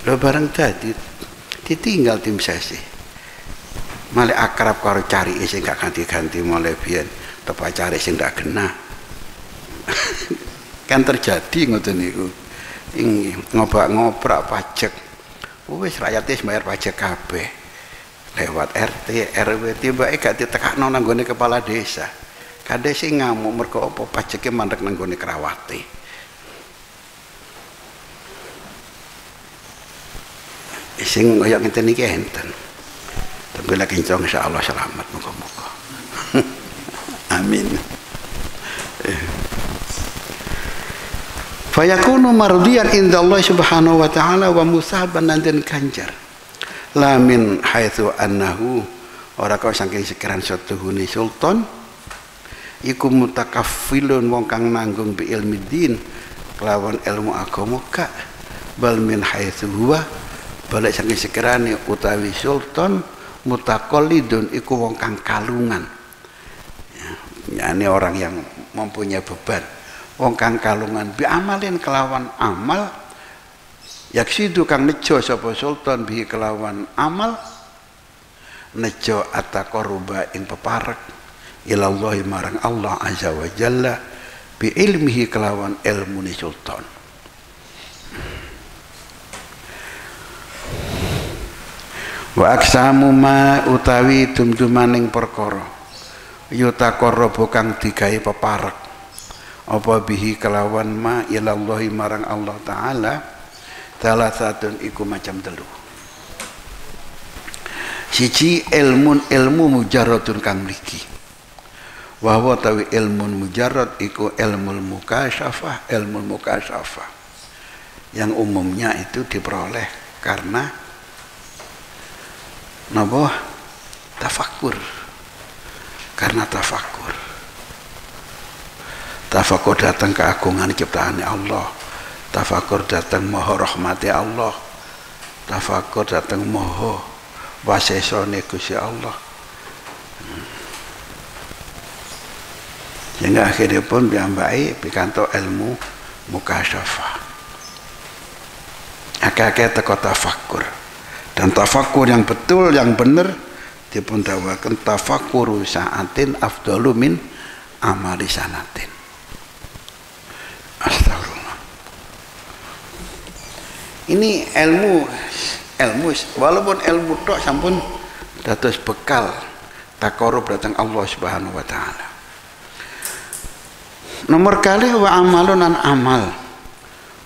Lo bareng dadi ditinggal tim sesi. Malah akrab karo cari sing gak ganti-ganti mulai biyen tepak cari sing gak kena. Kan terjadi ngoten niku. Ngobrak-ngobrak pajak. Wis rakyat wis bayar pajak kabeh. lewat RT RW tiba gak ditekakno nang nggone kepala desa. Kade sing ngamuk mergo apa pajeke mandek nang nggone Krawate. Sing kaya ngeten iki enten. Tapi lagi insyaallah selamat muga-muga. Amin. Fayakunu mardiyan indallah subhanahu wa ta'ala wa musahaban dan ganjar. La min haitsu annahu ora kau saking sekiran satuhune sultan iku mutakaffilun wong kang nanggung bi ilmi din kelawan ilmu agama ka bal min haitsu huwa balik saking sekirane utawi sultan mutaqallidun iku wong kang kalungan. Ya, ini orang yang mempunyai beban. Wong kang kalungan bi amalin kelawan amal yaksidu kang nejo sapa sultan bi kelawan amal nejo ataqarruba ing peparek ilallahi marang Allah azza wa jalla bi ilmihi kelawan ilmu ni sultan. Wa aksamu ma utawi dumdumaning perkara yutaqarrabu kang digawe peparek apa bihi kelawan ma ilallahi marang Allah taala salasatun iku macam telu. Siji ilmu mujarradun kang mligi. Wa huwa tawi ilmu mujarrad iku ilmu mukasyafah, yang umumnya itu diperoleh karena napa? Tafakkur. Karena tafakkur. Tafakur datang keagungan ciptaan Allah, tafakur datang moho rahmati Allah, tafakur datang moho wasesone Gusti Allah. Sehingga akhirnya pun piyambake pikantuk ilmu mukasyafah. Akeh-akeh teko tafakur. Dan tafakur yang betul, yang benar dipun dawaken tafakuru sa'atin afdalu min amali sanatin. Astagfirullah. Ini ilmu walaupun ilmu tok sampun dados bekal takarub datang Allah Subhanahu wa taala. Nomor kali wa amalun an amal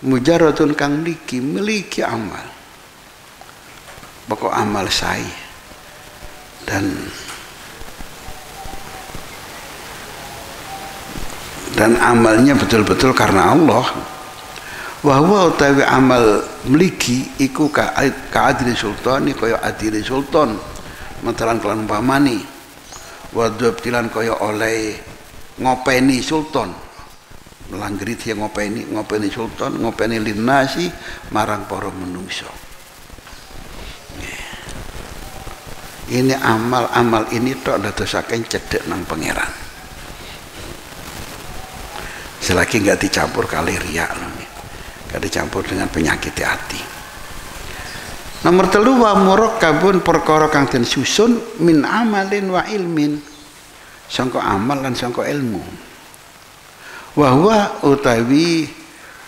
mujarradun kang miliki amal. Pokok amal saya dan amalnya betul-betul karena Allah. Wahwa utawi amal mligi iku ka adili sultan kaya adili sultan matalan kelan umpamani wadhab tilan kaya oleh ngopeni sultan melanggeri dia ngopeni sultan ngopeni linasi marang para menungso. Ini amal ini tok dadosaken cedhek nang pangeran. Selagi nggak dicampur kali riak, nggak dicampur dengan penyakit hati. Nomor telu wa murakkabun perkara kang den susun min amalin wa ilmin, sangka amal lan sangka ilmu. Wa huwa utawi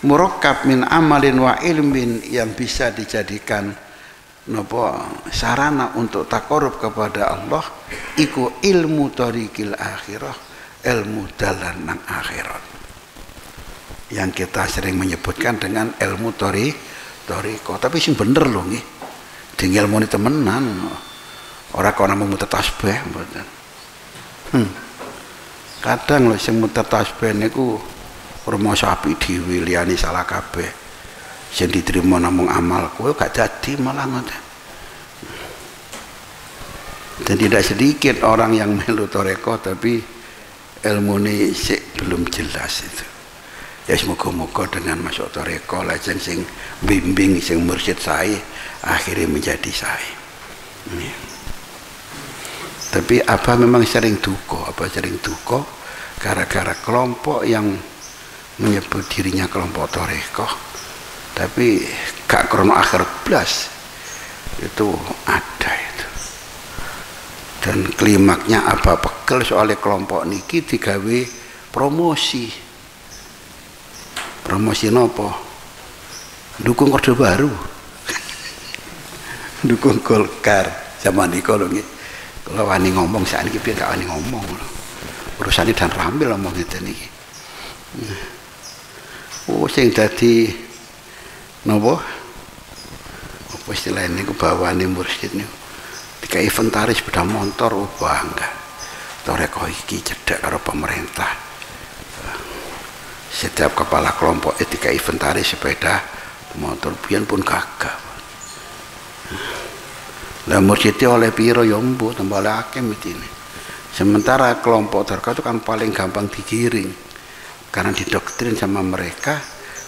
murakkab min amalin wa ilmin yang bisa dijadikan napa sarana untuk takarub kepada Allah iku ilmu tariqil akhirah, ilmu dalan nang akhirat. Yang kita sering menyebutkan dengan ilmu toriko, tapi sing bener loh nggih. Ding ilmu ini temenan. Ora kok namung muter tasbih mboten. Kadang lho sing muter tasbih niku rumoso apik dhewe liyane salah kabeh. Sing diterima namung amal kowe gak dadi malah ngoten. Dan tidak sedikit orang yang melu toriko tapi ilmu ini belum jelas itu. Ya semoga-moga dengan masuk toreko lajeng sing bimbing sing mursyid saya akhirnya menjadi saya. Tapi apa memang sering duka? Gara-gara kelompok yang menyebut dirinya kelompok toreko, tapi gak krono akhirat blas itu ada itu. Dan klimaknya apa pegel soalnya kelompok niki digawe promosi. Promosi nopo? Dukung Orde Baru. Dukung Golkar. Zaman niku lho nggih. Kula wani ngomong sakniki piye gak wani ngomong. Urusane dan ramil ngomong ngeten iki. Oh sing dadi napa? Apa istilahnya niku bawane mursyid niku. Dikai inventaris sepeda motor bangga. Toreko iki cedhak karo pemerintah. Setiap kepala kelompok dikai inventaris sepeda motor biyen pun gagah. Lah mursyid oleh piro ya mbuh tambah akeh mitine. Sementara kelompok toreko itu kan paling gampang digiring. Karena didoktrin sama mereka,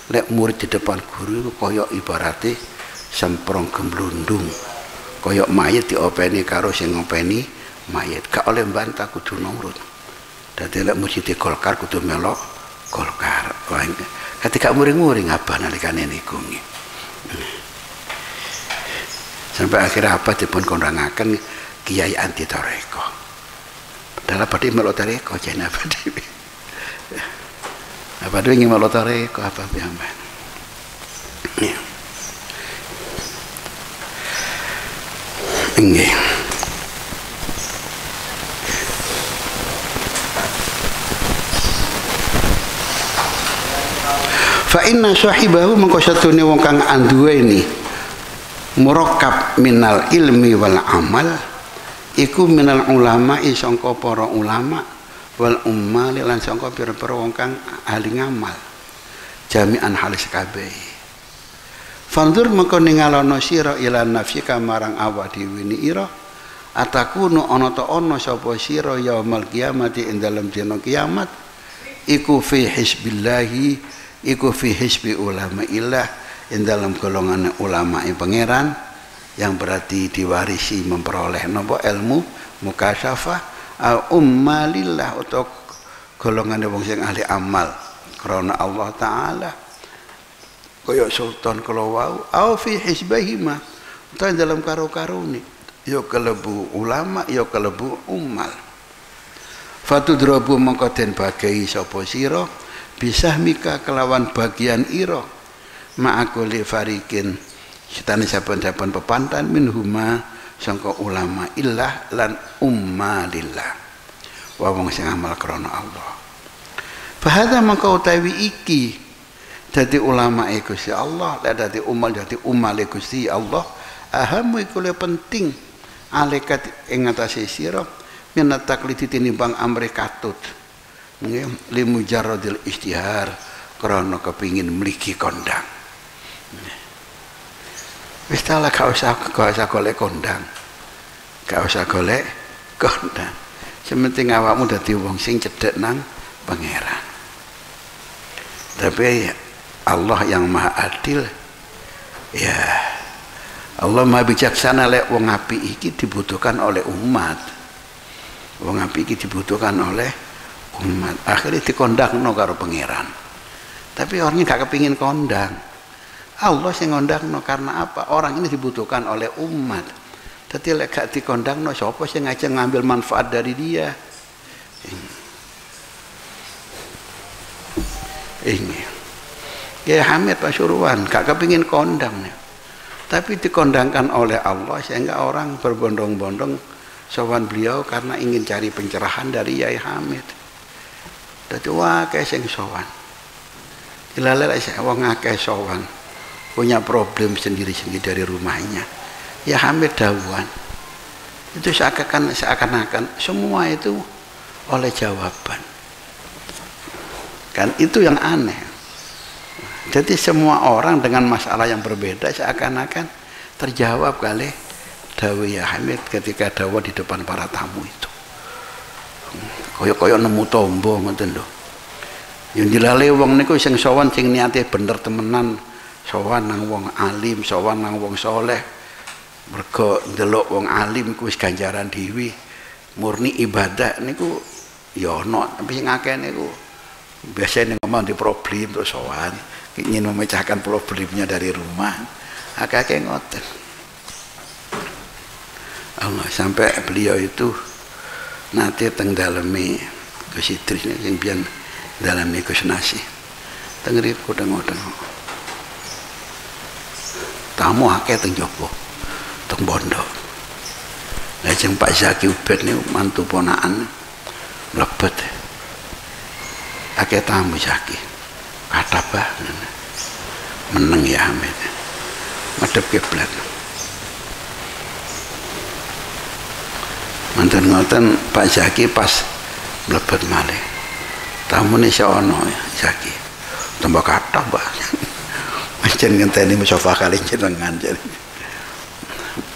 lek murid di depan guru itu koyok ibaratnya semprong gemblundung. Koyok mayit diopeni karo sing ngopeni mayit. Gak oleh bantah kudu nurut. Dadi lek mursyid Golkar kudu melok Golkar. Ketika muring-muring apa nalikane niku nggih. Sampai akhirnya apa dipun kondangaken kiai anti toreko. Padahal badhe melok toreko jen apa dhewe. Apa dhewe ingin melok toreko apa piyambak. Ya. Nggih. Fa inna sahibahu mengko satune wong kang anduweni murakkab minal ilmi wal amal iku minal ulama sangka para ulama wal ummal lan sangka pira-pira wong kang ahli ngamal jami'an halis kabeh. Fandur mengko ningalono sira ila nafsika marang awak dhewe ni ira atakuno ana ta ana sapa sira yaumul kiamati ing dalem dina kiamat iku fi hisbillahi iku fi hisbi ulama illah ing dalam golongan ulama pangeran yang berarti diwarisi memperoleh napa ilmu mukasyafah al ummalillah atau golongan wong sing ahli amal karena Allah taala kaya sultan kala wau au fi hisbahima ta dalam karo-karone ya kelebu ulama ya kelebu ummal fatudrabu mongko den bagai sapa sira bisahmika kelawan bagian ira ma'akuli farikin setane saben-saben pepantan minhuma sangka ulama illah lan ummalillah wa wong sing amal krana Allah. Bahada mangko utawi iki dadi ulama Gusti Allah lan dadi umal dadi umal Gusti Allah ahamu iku le penting alekat ing atase sira minat taklidi tinimbang amre katut nggih limujarradil istihar krana kepingin mligi kondang. Wis talah gak usah golek kondang. Gak usah golek kondang. Sementing awakmu dadi wong sing cedhek nang pangeran. Tapi Allah yang maha adil ya Allah maha bijaksana lek wong apik iki dibutuhkan oleh umat. Wong apik iki dibutuhkan oleh umat. Akhirnya dikondangno karo pangeran. Tapi orangnya gak kepingin kondang. Allah sing ngondangno karena apa? Orang ini dibutuhkan oleh umat. Dadi lek gak dikondangno sapa sing ngajak ngambil manfaat dari dia? Ini. Ya Hamid Pasuruan gak kepingin kondang. Tapi dikondangkan oleh Allah sehingga orang berbondong-bondong sowan beliau karena ingin cari pencerahan dari Yai Hamid. Dadi wae sing sowan. Ilalek wong akeh sowan. Punya problem sendiri-sendiri dari rumahnya. Ya Hamid dawuhan. Itu seakan-akan semua itu oleh jawaban. Kan itu yang aneh. Jadi semua orang dengan masalah yang berbeda seakan-akan terjawab kali dawuh ya Hamid ketika dawuh di depan para tamu itu. Koyo-koyo nemu tombo ngoten lho. Yang dilale wong niku sing sowan sing niate bener temenan. Sowan nang wong alim, sowan nang wong soleh. Mergo ndelok wong alim ku wis ganjaran dhewe. Murni ibadah niku ya ana, tapi sing akeh niku biasane ngomong di problem terus sowan, ingin memecahkan problemnya dari rumah. Akeh-akeh ngoten. Allah sampai beliau itu nanti teng daleme Gus Idris sing biyen daleme Gus Nasi. Teng riku teng-teng. Tamu akeh teng jopo, teng bondo. Lajeng Pak Zaki Ubed niku mantu ponakan mlebet. Akeh tamu Zaki. Kathah banget. Meneng ya Hamid. Madhep kiblat. Manten ngoten Pak Zaki pas mlebet malih. Tamune seono Zaki. Tambah kathah banget. Pancen ngenteni musofa kali jenengan jadi.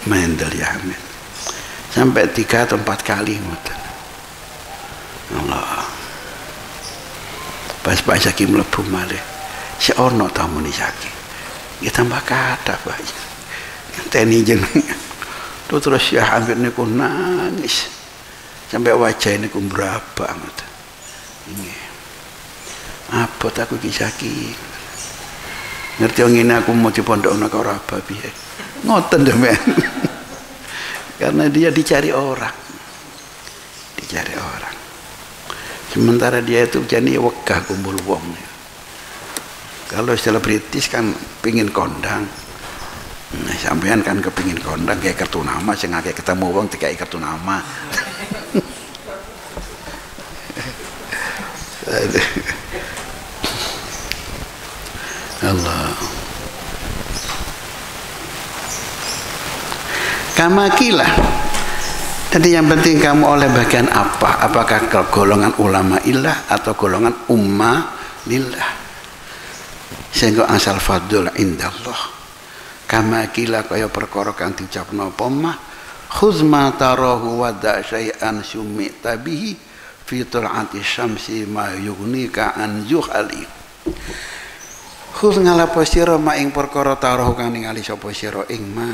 Mendel ya Hamid. Sampai 3 atau 4 kali ngoten. Allah. Pas Pak Zaki mlebu malih. Seono tamune Zaki. Ya tambah kathah banyak. Ngenteni jenengan. Terus ya Hamid niku nangis. Sampai wajah niku mbrabak ngoten. Nggih. Abot aku iki Zaki. Ngerti ngene aku mau dipondokno karo Abah piye. Ngoten sampean. Karena dia dicari orang. Dicari orang. Sementara dia itu jadi wegah kumpul wong. Kalau selebritis kan pingin kondang. Nah, sampean kan kepingin kondang kayak kartu nama, sing akeh ketemu wong dikai kartu nama. Allah. Kamakilah. Jadi yang penting kamu oleh bagian apa? Apakah ke golongan ulama illah atau golongan ummah lillah? Sehingga asal fadl indallah. Kamakilah kaya perkara kang diucapno apa mah khudz ma tarahu wa da syai'an sumita bihi fi tul'ati syamsi ma yughnika an juhali. Khudz ngalapo sira ma ing perkara tarahu kang ningali sapa sira ing ma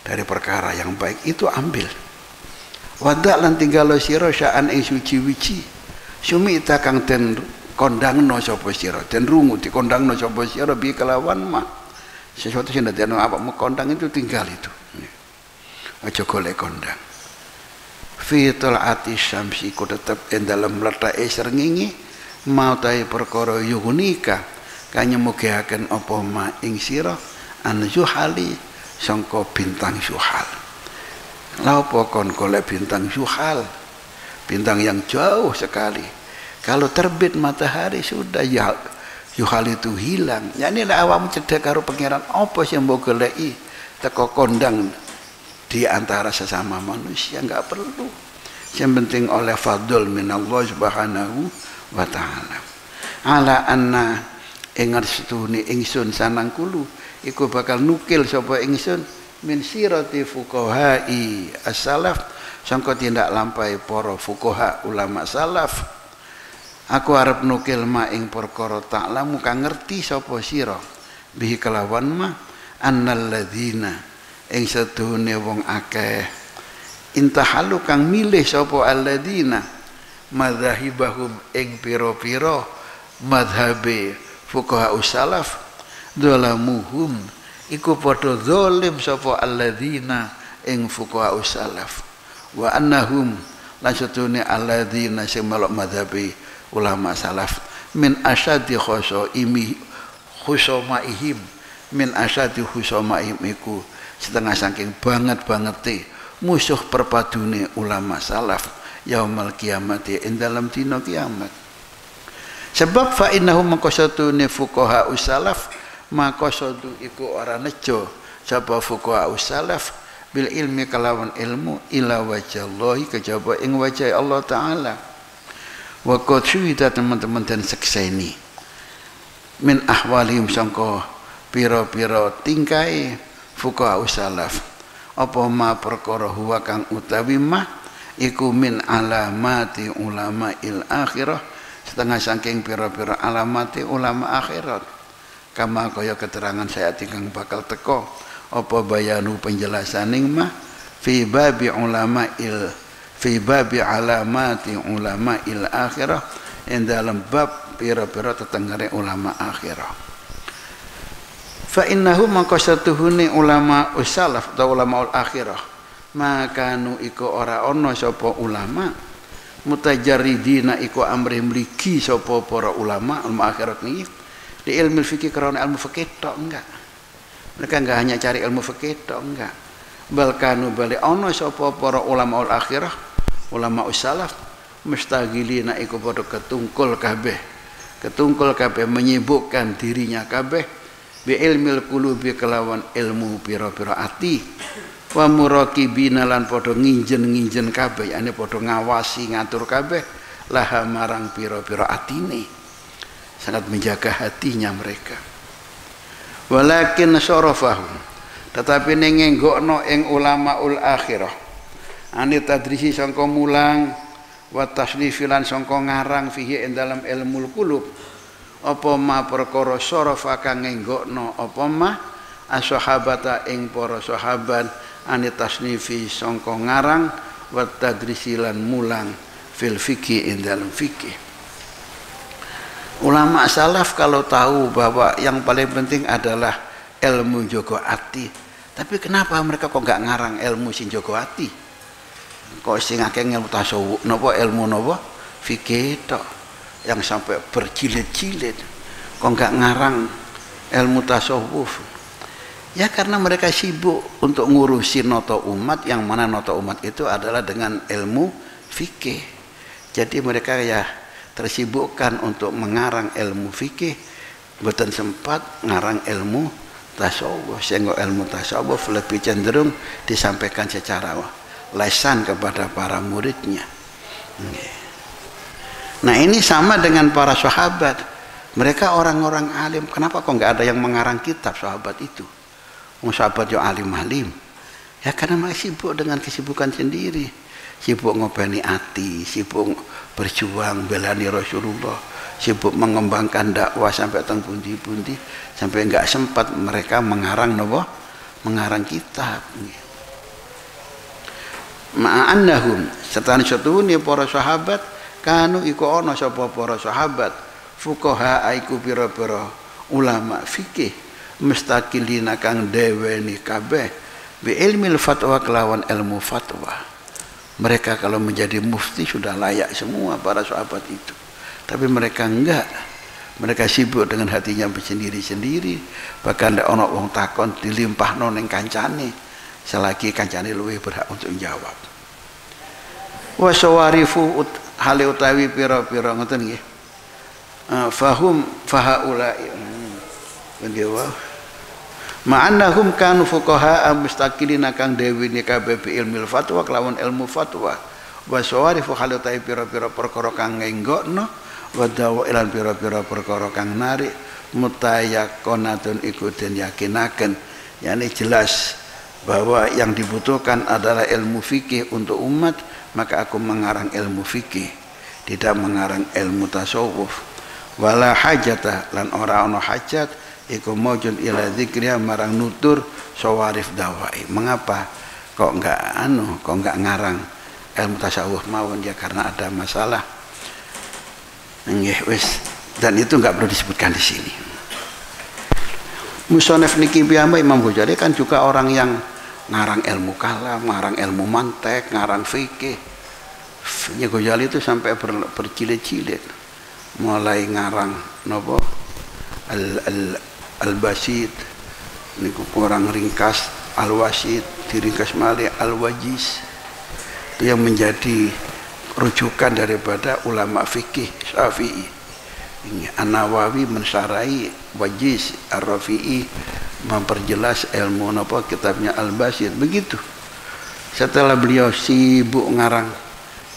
dari perkara yang baik itu ambil. Wada lan tinggalo sira sya'an ing suci-wici sumita kang den kondangno sapa sira den rungu dikondangno sapa sira bi kelawan ma sesuatu yang dadekno apa kondang itu tinggal itu. Aja golek kondang. Fi tul'ati syamsi ku tetep ing dalem letake srengenge mau tahe perkara yuhunika kang nyemugaken apa ma ing sira an zuhali sangka bintang zuhal. Lha apa kon golek bintang zuhal? Bintang yang jauh sekali. Kalau terbit matahari sudah ya zuhal itu hilang. Yani nek awakmu cedhek karo pangeran apa sing mbok goleki teko kondang di antara sesama manusia enggak perlu. Yang penting oleh fadl minallah subhanahu wa ta'ala. Ala anna ingat setune ingsun sanangkulu iku bakal nukil sapa ingsun min sirati fuqahai as-salaf sangka tindak lampahi para fuqaha ulama salaf. Aku arep nukil ma ing perkara ta'lamu kang ngerti sapa sira bihi kelawan ma annal ladzina ing sedune wong akeh intahalu kang milih sapa alladzina madzhabahum ing pira-pira madhabe fuqaha salaf dzalamuhum iku padha zalim sapa alladzina ing fuqaha salaf wa annahum lan sedune alladzina sing melok madhabe ulama salaf min asyadi khusomaihim min asyadi khusomaihim iku setengah saking banget musuh perpadune ulama salaf yaumul kiamati ing dalam dina kiamat. Sebab fa innahum maqasatune fuqaha salaf maqasadu iku ora nejo sapa fuqaha salaf bil ilmi kelawan ilmu ila wajallahi kejaba ing wajah Allah taala. Wa qad syuhida teman-teman dan sekseni min ahwalihim sangka pira-pira tingkai fuqaha salaf apa ma perkara huwa kang utawi mah iku min alamati ulama il akhirah setengah saking pira-pira alamati ulama akhirat kama kaya keterangan saya tingkang bakal teko apa bayanu penjelasaning mah fi babi ulama il fi babi alamati ulama il akhirah in dalam bab pira-pira tetenggere ulama akhirah. Fa innahu maqasatuhuni ulama usalaf atau ulama akhirah maka nu iku ora ana sapa ulama mutajarridina iku amrih mligi sapa para ulama akhirat niki di ilmu fikih karena ilmu fikih tok enggak. Mereka enggak hanya cari ilmu fikih tok enggak. balkanu bali ana sapa para ulama akhirah ulama salaf mustagilina iku padha ketungkul kabeh menyibukkan dirinya kabeh bi ilmil qulubi kelawan ilmu pira-pira ati wa muraqibina lan padha nginjen kabeh ane padha ngawasi ngatur kabeh laha marang pira-pira atine sangat menjaga hatinya mereka walakin syarafahum tetapi nenggokno ing ulamaul akhirah ane tadrisi sangka mulang wa tasnifilan sangka ngarang fihi ing dalam ilmul qulub apa ma perkara syarafa kang nenggokno apa ma ashabata ing para sahabat ane tasnifi sangka ngarang wa tadrisi lan mulang fil fikih ing dalam fikih. Ulama salaf kalau tahu bahwa yang paling penting adalah ilmu jaga ati, tapi kenapa mereka kok nggak ngarang ilmu sing jaga ati? Kok sing akeh ilmu tasawuf napa ilmu napa fikih tok yang sampai berjilid-jilid, kok nggak ngarang ilmu tasawuf? Ya karena mereka sibuk untuk ngurusi nota umat, yang mana nota umat itu adalah dengan ilmu fikih. Jadi mereka ya tersibukkan untuk mengarang ilmu fikih, mboten sempat ngarang ilmu tasawuf. Sehingga ilmu tasawuf lebih cenderung disampaikan secara lisan kepada para muridnya. Nah ini sama dengan para sahabat. Mereka orang-orang alim. Kenapa kok nggak ada yang mengarang kitab sahabat itu? Sahabat yang alim-alim. Ya karena mereka sibuk dengan kesibukan sendiri. Sibuk ngopeni ati, sibuk berjuang belani Rasulullah, sibuk mengembangkan dakwah sampai teng pundi-pundi, sampai enggak sempat mereka mengarang kitab. Ma'annahum setan satune para sahabat kanu iku ana sapa para sahabat fuqaha iku pira-pira ulama fikih mustaqilina kang deweni kabeh bi ilmil fatwa kelawan ilmu fatwa. Mereka kalau menjadi mufti sudah layak semua para sahabat itu. Tapi mereka enggak. Mereka sibuk dengan hatinya sendiri-sendiri. Bahkan ndak ana wong takon dilimpahno ning kancane selagi kancane luwih berhak untuk menjawab. Wa sawarifu hale utawi pira-pira ngoten nggih. Fahum fahaulai. Nggih ma'annahum kanu fuqaha mustaqilina kang dewi ni kabeh ilmu fatwa kelawan ilmu fatwa wa sawarifu halatai pira-pira perkara kang ngenggokno wa dawailan pira-pira perkara kang narik mutayaqqanatun iku den yakinaken yakni jelas bahwa yang dibutuhkan adalah ilmu fikih untuk umat, maka aku mengarang ilmu fikih, tidak mengarang ilmu tasawuf. Wala hajata lan ora ana hajat iku maujud ila dzikriha marang nutur sawarif dawai. Mengapa kok enggak ngarang ilmu tasawuf mawon ya karena ada masalah. Nggih wis, dan itu enggak perlu disebutkan di sini. Musonef niki piyambak Imam Ghazali kan juga orang yang ngarang ilmu kalam, ngarang ilmu mantek, ngarang fikih. Ghazali itu sampai berjilid-jilid. Mulai ngarang napa Al-Basid niku kurang ringkas, Al-Wasid diringkas malih Al-Wajiz, itu yang menjadi rujukan daripada ulama fikih Syafi'i. An-Nawawi mensyarahi Wajiz, Ar-Rafi'i memperjelas ilmu napa kitabnya Al-Basid. Begitu setelah beliau sibuk ngarang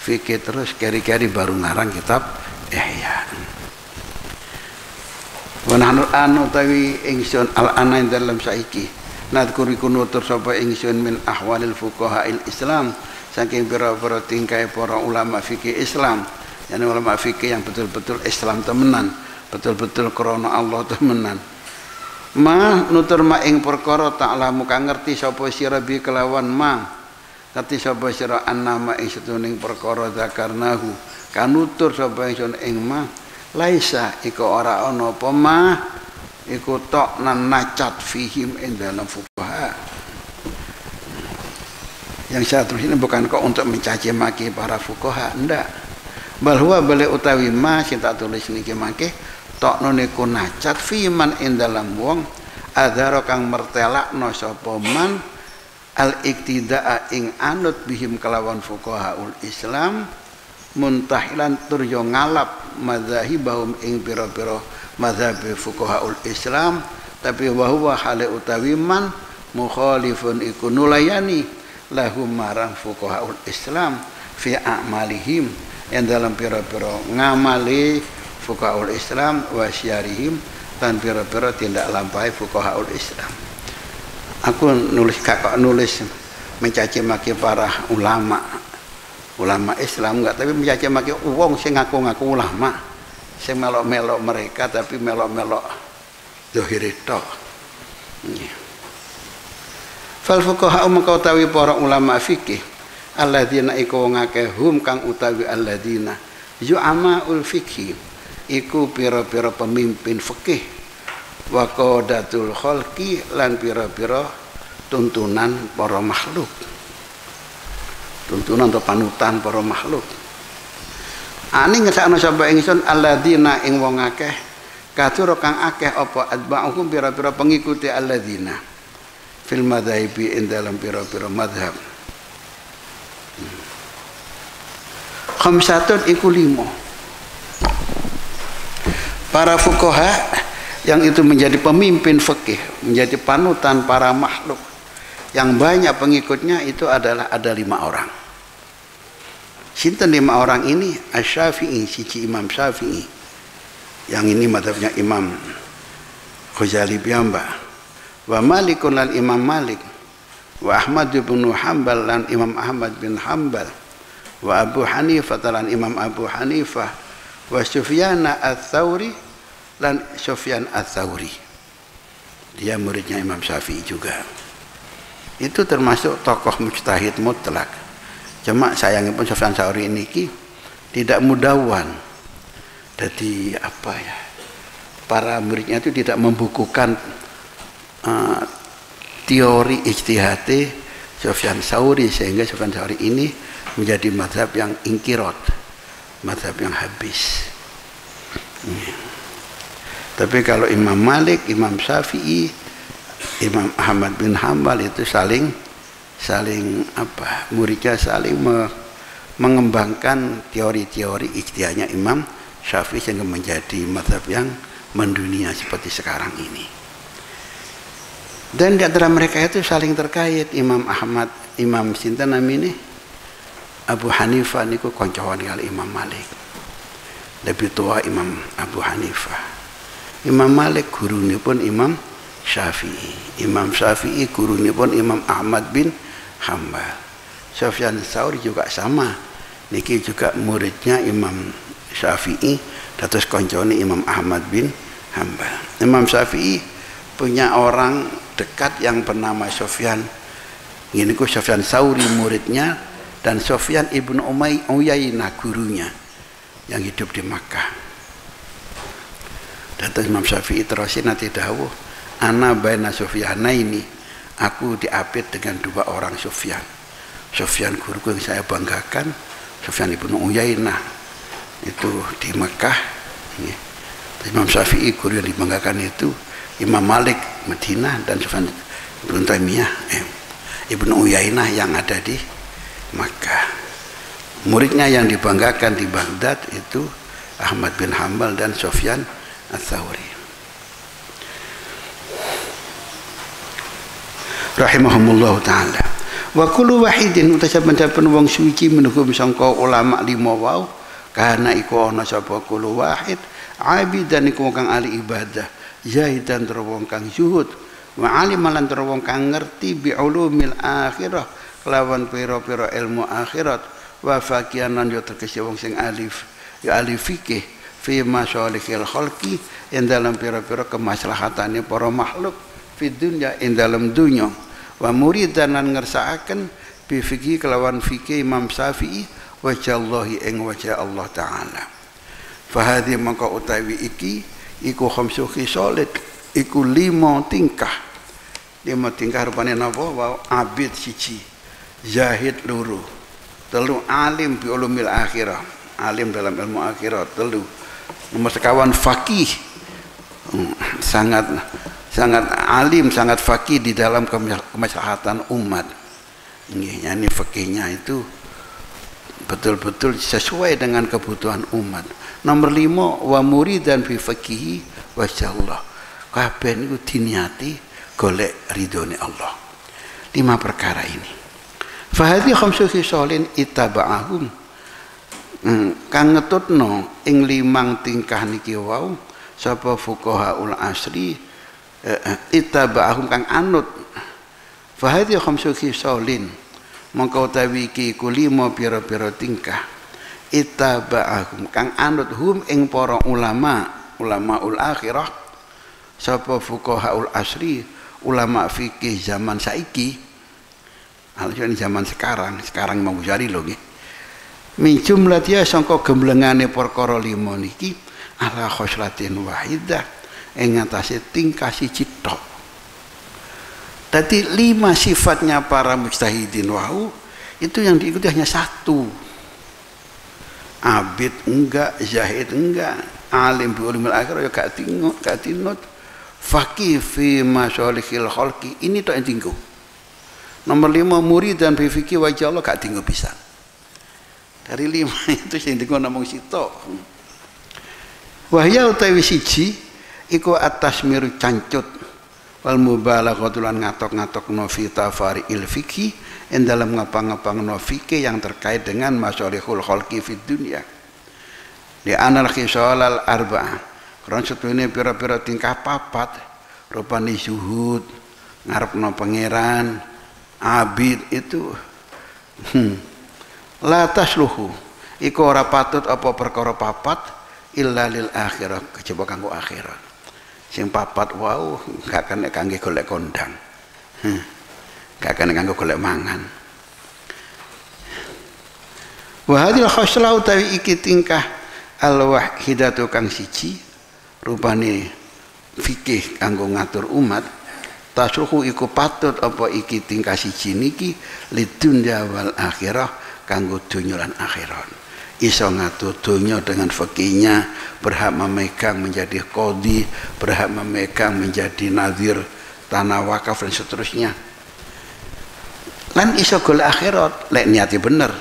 fikih terus keri-keri baru ngarang kitab Ihya. Wanahnu anu tawi ingsun al-ana dalam saiki nadkuri kunutur sapa ingsun min ahwalil fuqaha'il Islam saking pira-pira tingkai para ulama fikih Islam, yakni ulama fikih yang betul-betul Islam temenan, betul-betul krana Allah temenan. Ma nutur ma ing perkara ta'lamu kang ngerti sapa sira bi kelawan ma ngerti sapa sira annama ing setuning perkara zakarnahu kanutur sapa ingsun ing ma laisa iku ora ana apa mah iku tok nan nacat fihim ing dalam fuqaha. Yang saya tulis ini bukan kok untuk mencaci maki para fuqaha, ndak. Bahwa bale utawi ma sing tak tulis niki mangke tok niku nacat fiman ing dalam wong adzara kang mertelakno sapa man al-iktida'a ing anut bihim kelawan fuqahaul Islam muntahilan tur yo ngalap madzhabahum ing pira-pira mazhab fuqahaul Islam, tapi wa huwa hale utawi man mukhalifun iku nulayani lahum marang fuqahaul Islam fi a'malihim yang dalam pira-pira ngamali fuqahaul Islam wa syarihim dan pira-pira tindak lampahi fuqahaul Islam. Aku nulis mencaci maki para ulama Islam enggak, tapi mencaci maki wong sing ngaku-ngaku ulama, sing melok-melok mereka tapi melok-melok zahire tok. Fal fuqaha maka utawi para ulama fikih alladzina iku wong akeh hum kang utawi alladzina yu'amaul fikih iku pira-pira pemimpin fikih wa qadatul khalqi lan pira-pira tuntunan para makhluk, tuntunan atau panutan para makhluk. Ani ngesakno sapa ingsun alladzina ing wong akeh kathura kang akeh apa atba'uhum pira-pira pengikuti alladzina fil madzhabi ing dalam pira-pira mazhab. Khamsatun iku 5 para fuqaha yang itu menjadi pemimpin fikih, menjadi panutan para makhluk yang banyak pengikutnya, itu adalah ada 5 orang. Sinten 5 orang ini? Asy-Syafi'i, siji Imam Syafi'i, yang ini mazhabnya Imam Ghazali piyambak, wa Malikun lan Imam Malik, wa Ahmad bin Hanbal lan Imam Ahmad bin Hanbal, wa Abu Hanifah lan Imam Abu Hanifah, wa Sufyan ats-Tsauri dan Sufyan ats-Tsauri, dia muridnya Imam Syafi'i juga. Itu termasuk tokoh mujtahid mutlak. Cuma sayangnya pun Sufyan ats-Tsauri ini tidak mudawan. Jadi apa ya? Para muridnya itu tidak membukukan teori ijtihad Sufyan ats-Tsauri, sehingga Sufyan ats-Tsauri ini menjadi mazhab yang ingkirot, mazhab yang habis. Tapi kalau Imam Malik, Imam Syafi'i, Imam Ahmad bin Hanbal itu saling muridnya saling mengembangkan teori-teori ijtihadnya Imam Syafi'i sehingga menjadi mazhab yang mendunia seperti sekarang ini. Dan di antara mereka itu saling terkait. Imam Ahmad, Imam sinten namine? Abu Hanifah niku koncoan kali Imam Malik. Lebih tua Imam Abu Hanifah. Imam Malik gurune pun Imam Syafi'i. Imam Syafi'i gurune pun Imam Ahmad bin Hanbal. Sufyan ats-Tsauri juga sama. Niki juga muridnya Imam Syafi'i, dados koncone Imam Ahmad bin Hanbal. Imam Syafi'i punya orang dekat yang bernama Sufyan. Ini ku Sufyan ats-Tsauri muridnya, dan Sufyan ibnu Uyainah gurunya yang hidup di Makkah. Dan Imam Syafi'i terusin nanti dawuh, ana baina Sufyana ini, aku diapit dengan 2 orang Sufyan. Sufyan guruku yang saya banggakan, Sufyan ibnu Uyainah itu di Mekah. Imam Syafi'i guru yang dibanggakan itu Imam Malik Madinah, dan Sufyan ibnu Taimiyah ibnu Uyainah yang ada di Mekah. Muridnya yang dibanggakan di Baghdad itu Ahmad bin Hanbal dan Sufyan ats-Tsauri rahimahumullah ta'ala. Wa kullu wahidin utasaben-saben wong suci minhum sangka ulama 5 wau kana iku ana sapa kullu wahid abidan iku kang ahli ibadah, zahidan tur wong kang zuhud, wa aliman lan tur wong kang ngerti bi ulumil akhirah kelawan pira-pira ilmu akhirat, wa faqihan lan yo tegese wong sing alif ya ahli fikih fi masalihil khalqi ing dalam pira-pira kemaslahatane para makhluk fi dunya ing dalam dunya, wa muridan lan ngersakaken bi fikih kelawan fikih Imam Syafi'i wajallahi ing wajah Allah taala. Fa hadhi maka utawi iki iku khamsu khisalit, iku 5 tingkah. 5 tingkah rupane napa? Wa abid siji, zahid loro, 3 alim bi ulumil akhirah, alim dalam ilmu akhirat, 3 nomor sekawan faqih, sangat alim, sangat faqih di dalam kemaslahatan umat. Yani fikihnya itu betul-betul sesuai dengan kebutuhan umat. Nomor 5 wa muridan fi fiqihi wajallah. Kabeh niku diniati golek ridhone Allah. 5 perkara ini. Fa hadhi khamsu khisalin ittaba'ahum. Kang ngetutno ing 5 tingkah niki wau sapa fuqahaul asri ittaba'ahum kang anut. Fa hadhi khamsu khisalin mongko utawi iki iku 5 pira-pira tingkah ittaba'ahum kang anut hum ing para ulamaul akhirah sapa fuqahaul asri ulama fikih zaman saiki. Alhamdulillah zaman sekarang Imam Ghazali lho nggih. Min jumlatiha sangka gemblengane perkara 5 niki ala khoslatin wahidah ing atase tingkah siji tok. Tadi 5 sifatnya para mujtahidin wau itu yang diikuti hanya 1. Abid enggak, zahid enggak, alim bi ulumul akhirah ya gak tinut, faqih fi masalihil khalqi ini tok yang tinggu. Nomor 5 muridan bi fikih wajah Allah gak tinggu pisan. Dari 5 itu sing tinggu namung sitok. Wahya utawi siji iku at-tasmiru cancut wal mubalaghatul lan ngatok-ngatokno fi tafari'il fikih ing dalam ngapang-ngapangno fikih yang terkait dengan masalihul khalqi fid dunya. Di anal khisalal arba'ah. Karena setune pira-pira tingkah 4 rupane zuhud, ngarepno pangeran, abid itu la tasluhu iku ora patut apa perkara 4 illa lil akhirah kejaba kanggo akhirat. Sing 4 wau gak kena kangge golek kondang. Gak kena kanggo golek mangan. Wa hadhil khoslah utawi iki tingkah al wahidatu kang siji rupane fikih kanggo ngatur umat. Tasruhu iku patut apa iki tingkah siji niki lidunya wal akhirah kanggo dunya lan akhirat. Iso ngatur dunya dengan fikihnya, berhak memegang menjadi qadhi, berhak memegang menjadi nadhir tanah wakaf dan seterusnya. Lan iso golek akhirat lek niati bener.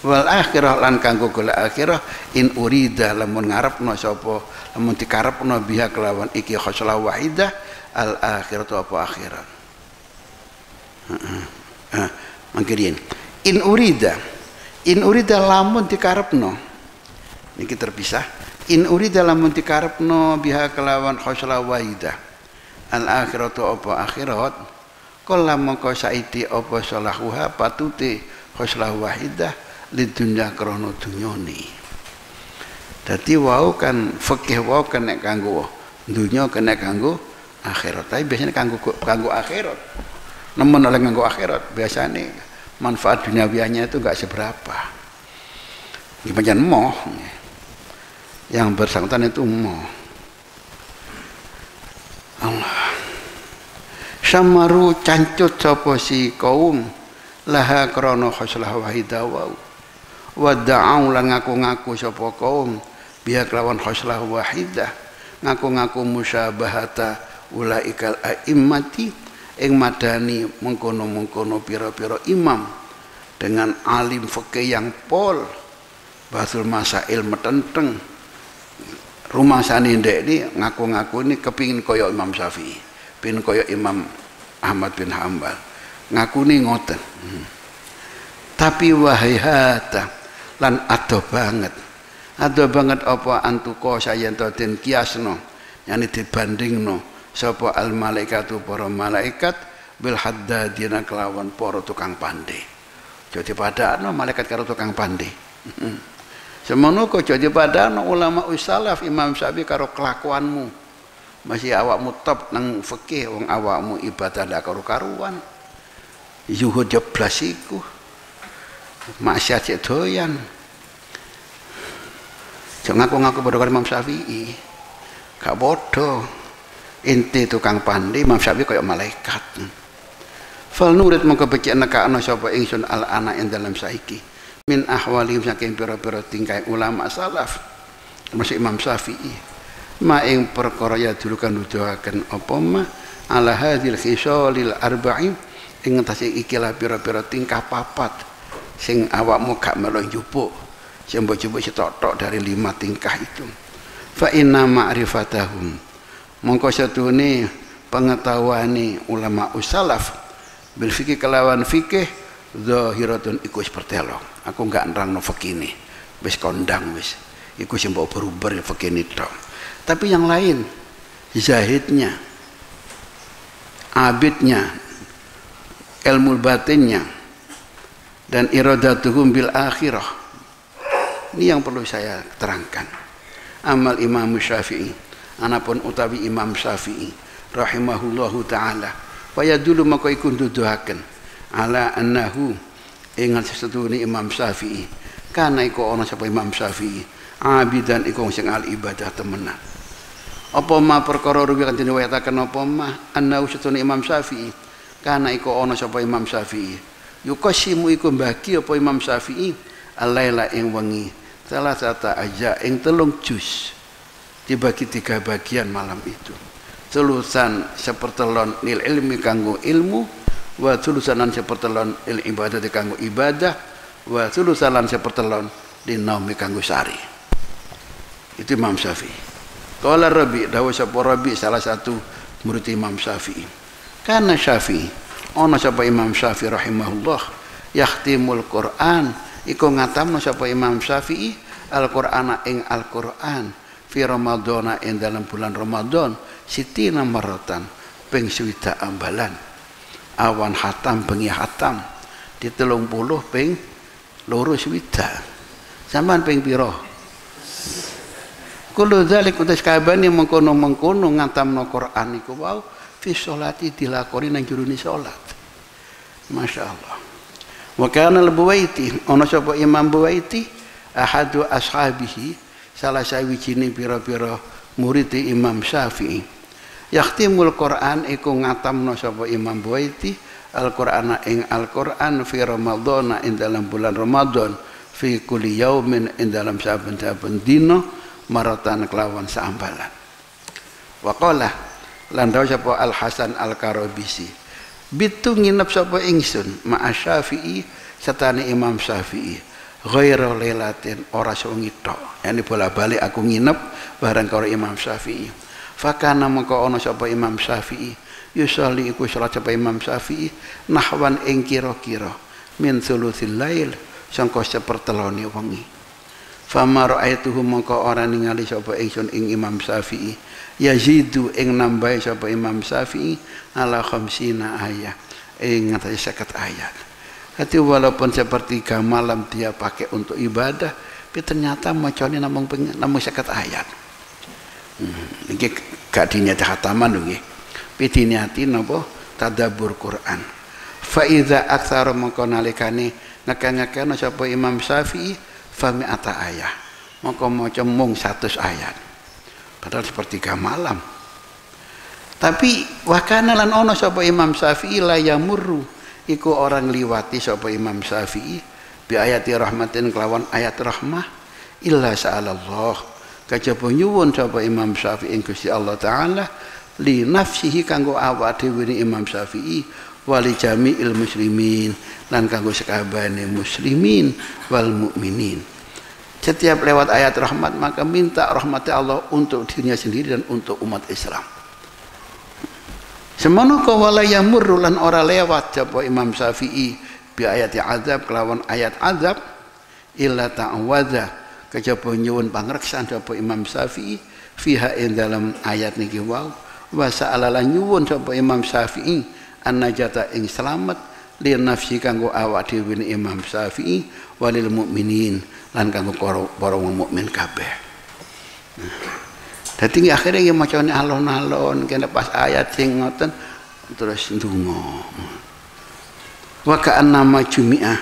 Wal akhirah lan kanggo golek akhirah in urida lamun ngarepno sapa lamun dikarepno biha kelawan iki khoslah wahidah al akhiratu apa akhirat. Mangkirin in urida lamun dikarepno niki terpisah. In urida lamun dikarepno biha kelawan khoslah wahidah al akhiratu apa akhirat kala mongko saiti apa salahuha patute khoslah wahidah lidunya krana dunyane. Dadi wau kan fikih wau kena kanggo dunya kena kanggo akhirat. Tapi biasanya kanggo akhirat. Nemen oleh kanggo akhirat biasanya manfaat duniawianya itu enggak seberapa. Gimana moh yang bersangkutan itu moh. Allah samaru cancut sapa si kaum laha krana khoslah wahidah wau wa da'au lan ngaku-ngaku sapa kaum biha kelawan khoslah wahidah ngaku-ngaku musyabahata ulaikal a'immati ing madani mengkono-mengkono pira-pira imam dengan alim fikih yang pol basul masail metenteng rumasane ndek ini ngaku-ngaku ini kepingin kaya Imam Syafi'i pin kaya Imam Ahmad bin Hanbal ngakuni ngoten. Tapi wahayata lan ado banget apa antuko sayanto den kiasno yani dibandingno sapa al malaikatu para malaikat bil haddadina kelawan para tukang pandai. Jadi padano malaikat karo tukang pandai. Semono kok jadi padano ulama salaf Imam Syafi'i karo kelakuanmu. Masih awakmu top nang fikih wong awakmu ibadah ndak karu-karuan. Zuhud jeblas iku. Maksiat cek doyan. Jangan ngaku-ngaku padha karo Imam Syafi'i. Gak bodoh. Inti tukang pandai Imam Syafi'i kaya malaikat. Fal nurid mongko becik nekakno sapa ingsun al ana ing dalam saiki. Min ahwalihim saking pira-pira tingkah ulama salaf. Termasuk Imam Syafi'i. Ma ing perkara ya dulu kan nuduhaken apa ma ala hadhil khisalil arba'in ing ngatasi ikilah pira-pira tingkah papat sing awakmu gak melu njupuk sing mbok jupuk sitok-tok dari 5 tingkah itu. Fa inna ma'rifatahum mongko satune pengetahuane ulama usalaf bil fikih kelawan fikih zahiratun iku wis pertelo. Aku enggak nerangno fikih ini wis kondang wis iku sing mbok berubah ya fikih ini tok. Tapi yang lain zahidnya, abidnya, ilmu batinnya, dan iradatuhum bil akhirah, ini yang perlu saya terangkan. Amal Imam Syafi'i, anapun utawi Imam Syafi'i rahimahullahu ta'ala, waya dulu maka ikun duduhaken ala annahu ingat sesuatu ini Imam Syafi'i karena iku ono sapa Imam Syafi'i abidan iku sing al ibadah temenan. Apa ma perkara ruwi kan diriwayataken apa ma annahu sesuatu Imam Syafi'i karena iku ono sapa Imam Syafi'i yukasimu iku bagi apa Imam Syafi'i alaila ing wengi salah satu aja ing 3 juz dibagi 3 bagian malam itu. Tulusan sepertelon lil ilmi kanggo ilmu wa tulusanan sepertelon il ibadah kanggo ibadah wa tulusanan sepertelon lin naumi kanggo sari. Itu Imam Syafi'i. Qala Rabi dawu sapa Rabi salah satu murid Imam Syafi'i. Karena Syafi'i ana sapa Imam Syafi'i rahimahullah yahtimul Quran iku ngatamno sapa Imam Syafi'i Al-Qur'ana ing Al-Qur'an fi Ramadhana ing dalam bulan Ramadan sitina maratan ping 60 ambalan. Awan hatam bengi hatam di 30 ping 2 sampean ping pira? Kullu dzalik utas kabane mengkono-mengkono ngatamno Quran iku wau fi sholati dilakoni nang jurune salat. Masyaallah. Wa kana al-Buwaiti ana sapa Imam Buwaiti ahadu ashabihi salah sawijine pira-pira murid Imam Syafi'i. Yahtimul Quran iku ngatamno sapa Imam Buwaiti Al-Qur'ana ing Al-Qur'an fi Ramadhana ing dalam bulan Ramadan fi kulli yaumin ing dalam saben-saben dina maratan kelawan saambalan. Wa qala lan dawu sapa Al Hasan Al Karabisi bitu nginep sapa ingsun ma'a Syafi'i satane Imam Syafi'i ghairu lailatin ora sewengi tok. Yani bola-balik aku nginep bareng karo Imam Syafi'i. Fakana maka ana sapa Imam Syafi'i yusolli iku salat sapa Imam Syafi'i nahwan ing kira-kira min thulutsil lail sangka sepertelone wengi. Fama ra'aituhu maka ora ningali sapa ingsun ing Imam Syafi'i yazidu ing nambahi sapa Imam Syafi'i ala 50 ayat ing ngatasi 50 ayat. Hati walaupun sepertiga malam dia pakai untuk ibadah tapi ternyata macane namung 50 ayat. Iki gak diniati khataman lho nggih. Pi diniati napa tadabbur Quran. Fa iza aktsara maka nalikane ngekene sapa Imam Syafi'i fami ata ayat maka maca mung 100 ayat padahal sepertiga malam. Tapi wakana lan ono sapa Imam Syafi'i la yamurru iku orang liwati sapa Imam Syafi'i bi ayati rahmatin kelawan ayat rahmah illa sa'alallah kajaba nyuwun sapa Imam Syafi'i Gusti Allah taala li nafsihi kanggo awak dhewe Imam Syafi'i wali jami'il muslimin lan kanggo sekabehane muslimin wal mukminin. Setiap lewat ayat rahmat maka minta rahmat Allah untuk dirinya sendiri dan untuk umat Islam. Semono ka wala yamurru lan ora lewat sapa Imam Syafi'i bi ayati azab kelawan ayat azab illa ta'awadza kejaba nyuwun pangreksan sapa Imam Syafi'i fiha ing dalam ayat niki wau wa sa'ala nyuwun sapa Imam Syafi'i an-najata ing selamat li nafsi kanggo awak dhewe Imam Syafi'i walil mukminin lan kanggo para wong mukmin kabeh. Dadi akhire ya macane alon-alon kene pas ayat sing ngoten terus ndonga. Wa ka'annama jumi'ah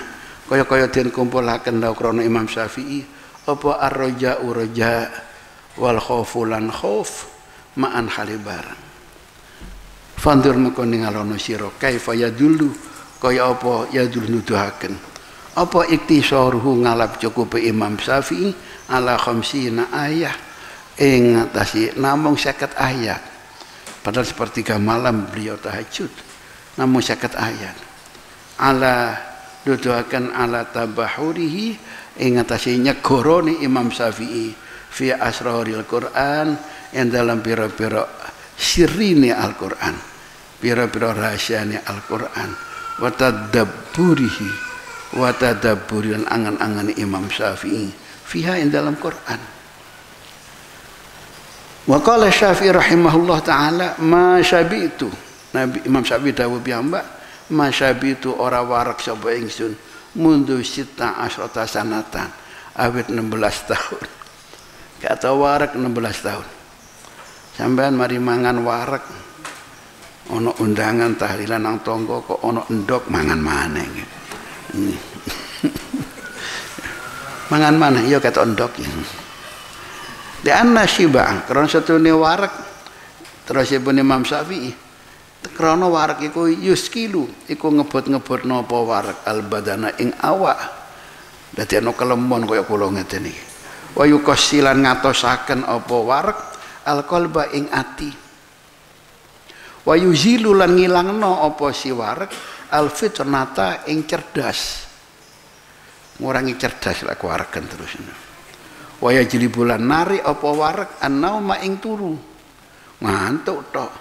kaya-kaya den kumpulaken law krana Imam Syafi'i apa ar-raja'u raja wal khaufu lan khauf ma'an halibarang. Fandur maka ningalono sira kaifa yadullu kaya apa yadul nuduhaken apa iktisaruhu ngalap cukup Imam Syafi'i ala 50 ayat ing ngatasi namung 50 ayat padahal sepertiga malam beliau tahajud namung 50 ayat ala duduhaken ala tabahurihi ing atase nyegorone Imam Syafi'i fi asraril Quran yang dalam pira-pira sirine Al-Quran, pira-pira rahasiane Al-Quran, wa tadabburihi wa tadabburian angan-angan Imam Syafi'i fiha yang dalam Quran. Wa qala Syafi'i rahimahullah taala ma syabitu, Nabi Imam Syafi'i dawuh piyambak, ma syabitu ora warak sapa ingsun mundu sita asrata sanatan awit 16 tahun. Kata warak 16 tahun. Sampean mari mangan warak ono undangan tahlilan nang tangga kok ono endok mangan maneh. Mangan maneh ya kata endok ya. Di anna syiba'an karena satune warak terus ibune Imam Syafi'i karena warak iku yuskilu iku ngebut-ngebut napa warak al badana ing awak dadi ana kelemon kaya kula ngeten iki wa yukasilan ngatosaken apa warak al qalba ing ati wa yuzilu lan ngilangno apa si warak al fitnata ing cerdas ngurangi cerdas lek warak terus wa yajlibulan nari apa warak an-nauma ing turu ngantuk tok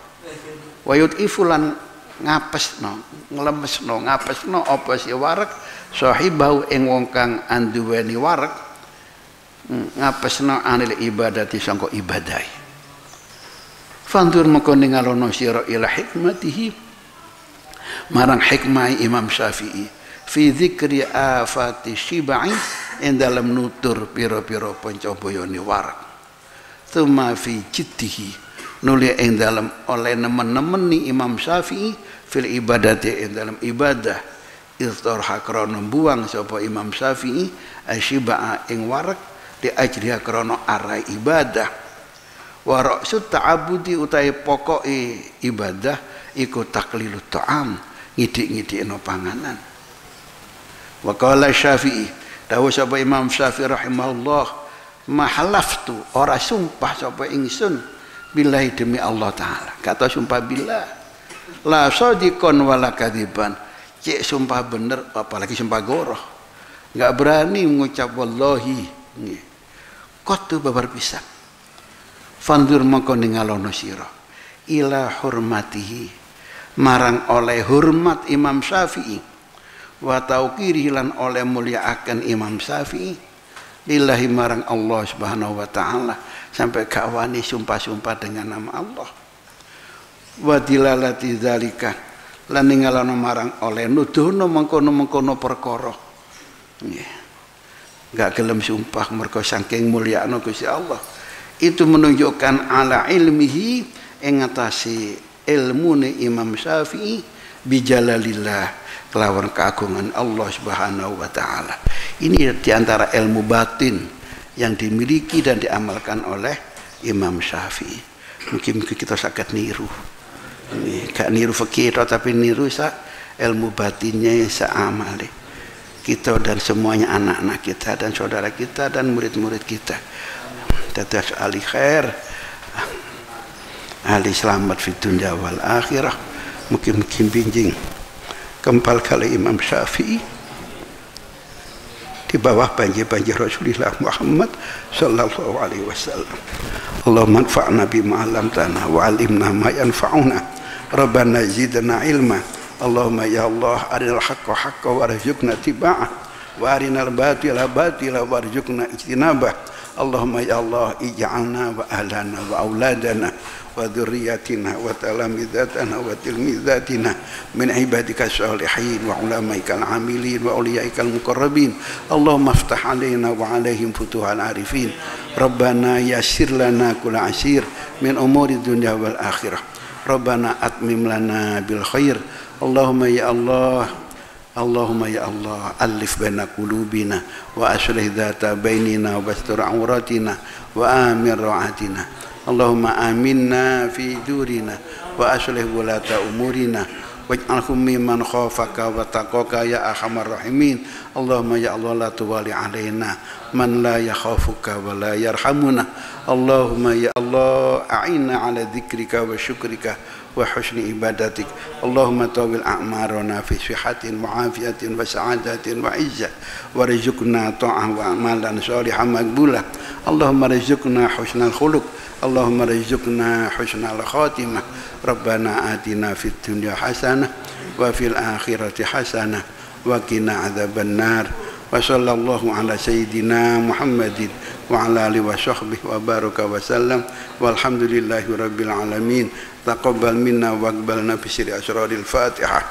wa yutifulan ngapesno nglemesno ngapesno apa si warak sahibau ing wong kang anduweni warak ngapesno anil ibadati sangko ibadai fandur moko ningalono sira ila hikmatihi marang hikmah Imam Syafi'i fi dzikri afati syibai ing dalam nutur pira-pira pancabayane warak tsumma fi jiddihi nuli ing dalam oleh nemen-nemeni Imam Syafi'i fil ibadati ing dalam ibadah istarha krana buang sapa Imam Syafi'i asyiba ing warak di ajriha krana arai ibadah wa ra'sut ta'abudi utahe pokoke ibadah iku taklilut ta'am ngidik-ngidikno panganan. Wa qala Syafi'i dawuh sapa Imam Syafi'i rahimahullah mahalaftu ora sumpah sapa ingsun billahi demi Allah taala kata sumpah billah la sadiqon wala kadiban cek sumpah bener apalagi sumpah goroh enggak berani mengucap wallahi nggih kotu babar pisan fandur mongko ningalono sira ila hurmatihi marang oleh hormat Imam Syafi'i wa tauqirihi lan oleh mulyaaken Imam Syafi'i lillahi marang Allah subhanahu wa ta'ala sampai gak wani sumpah-sumpah dengan nama Allah wa dilalati dzalika lan ningalana marang oleh nuduhno mengkono-mengkono perkara nggih gak gelem sumpah mergo saking mulyakno Gusti Allah itu menunjukkan ala ilmihi ing ngatasi ilmune Imam Syafi'i bijalalillah kelawan keagungan Allah subhanahu wa ta'ala. Ini diantara ilmu batin yang dimiliki dan diamalkan oleh Imam Syafi'i. Mungkin kita sakit niru gak niru fikih tapi niru ilmu batinnya seamale kita dan semuanya anak-anak kita dan saudara kita dan murid-murid kita tetes ahli khair ahli selamat fi dunya wal akhirah mungkin binjing kempal kali Imam Syafi'i di bawah banjir-banjir Rasulullah Muhammad sallallahu alaihi wasallam. Allahumma anfa'na bima 'allamtana wa 'allimna ma yanfa'una. Rabbana zidna ilma. Allahumma ya Allah arinal haqqa haqqan warzuqna tiba'ah wa arinal batila batila warzuqna ijtinabah. Allahumma ya Allah ij'alna wa ahlana wa auladana wa dzurriyyatina wa talamidatana wa tilmizatina min ibadika sholihin wa ulamaikal amilin wa auliyaikal muqarrabin. Allahumma aftah alaina wa alaihim futuhal arifin. Rabbana yassir lana kulla asir min umuri dunya wal akhirah. Rabbana atmim lana bil khair. Allahumma ya Allah Allahumma ya Allah alif baina qulubina wa aslih dzata bainina wa bastur auratina wa amir ra'atina. Allahumma aminna fi durina wa aslih wulata umurina waj'alhum mimman khafaka wa taqaka ya arhamar rahimin. Allahumma ya Allah la tuwali alaina man la yakhafuka wa la yarhamuna. Allahumma ya Allah a'inna ala dzikrika wa syukrika وحسن عبادتك اللهم طول أعمارنا في صحة وعافية وسعادة وعزة ورزقنا طاعة وأعمالا صالحة مقبولة اللهم رزقنا حسن الخلق اللهم رزقنا حسن الخاتمة ربنا آتنا في الدنيا حسنة وفي الآخرة حسنة وقنا عذاب النار وصلى الله على سيدنا محمد وعلى آله وصحبه وبارك وسلم والحمد لله رب العالمين تقبل منا واقبلنا بسر أسرار الفاتحة.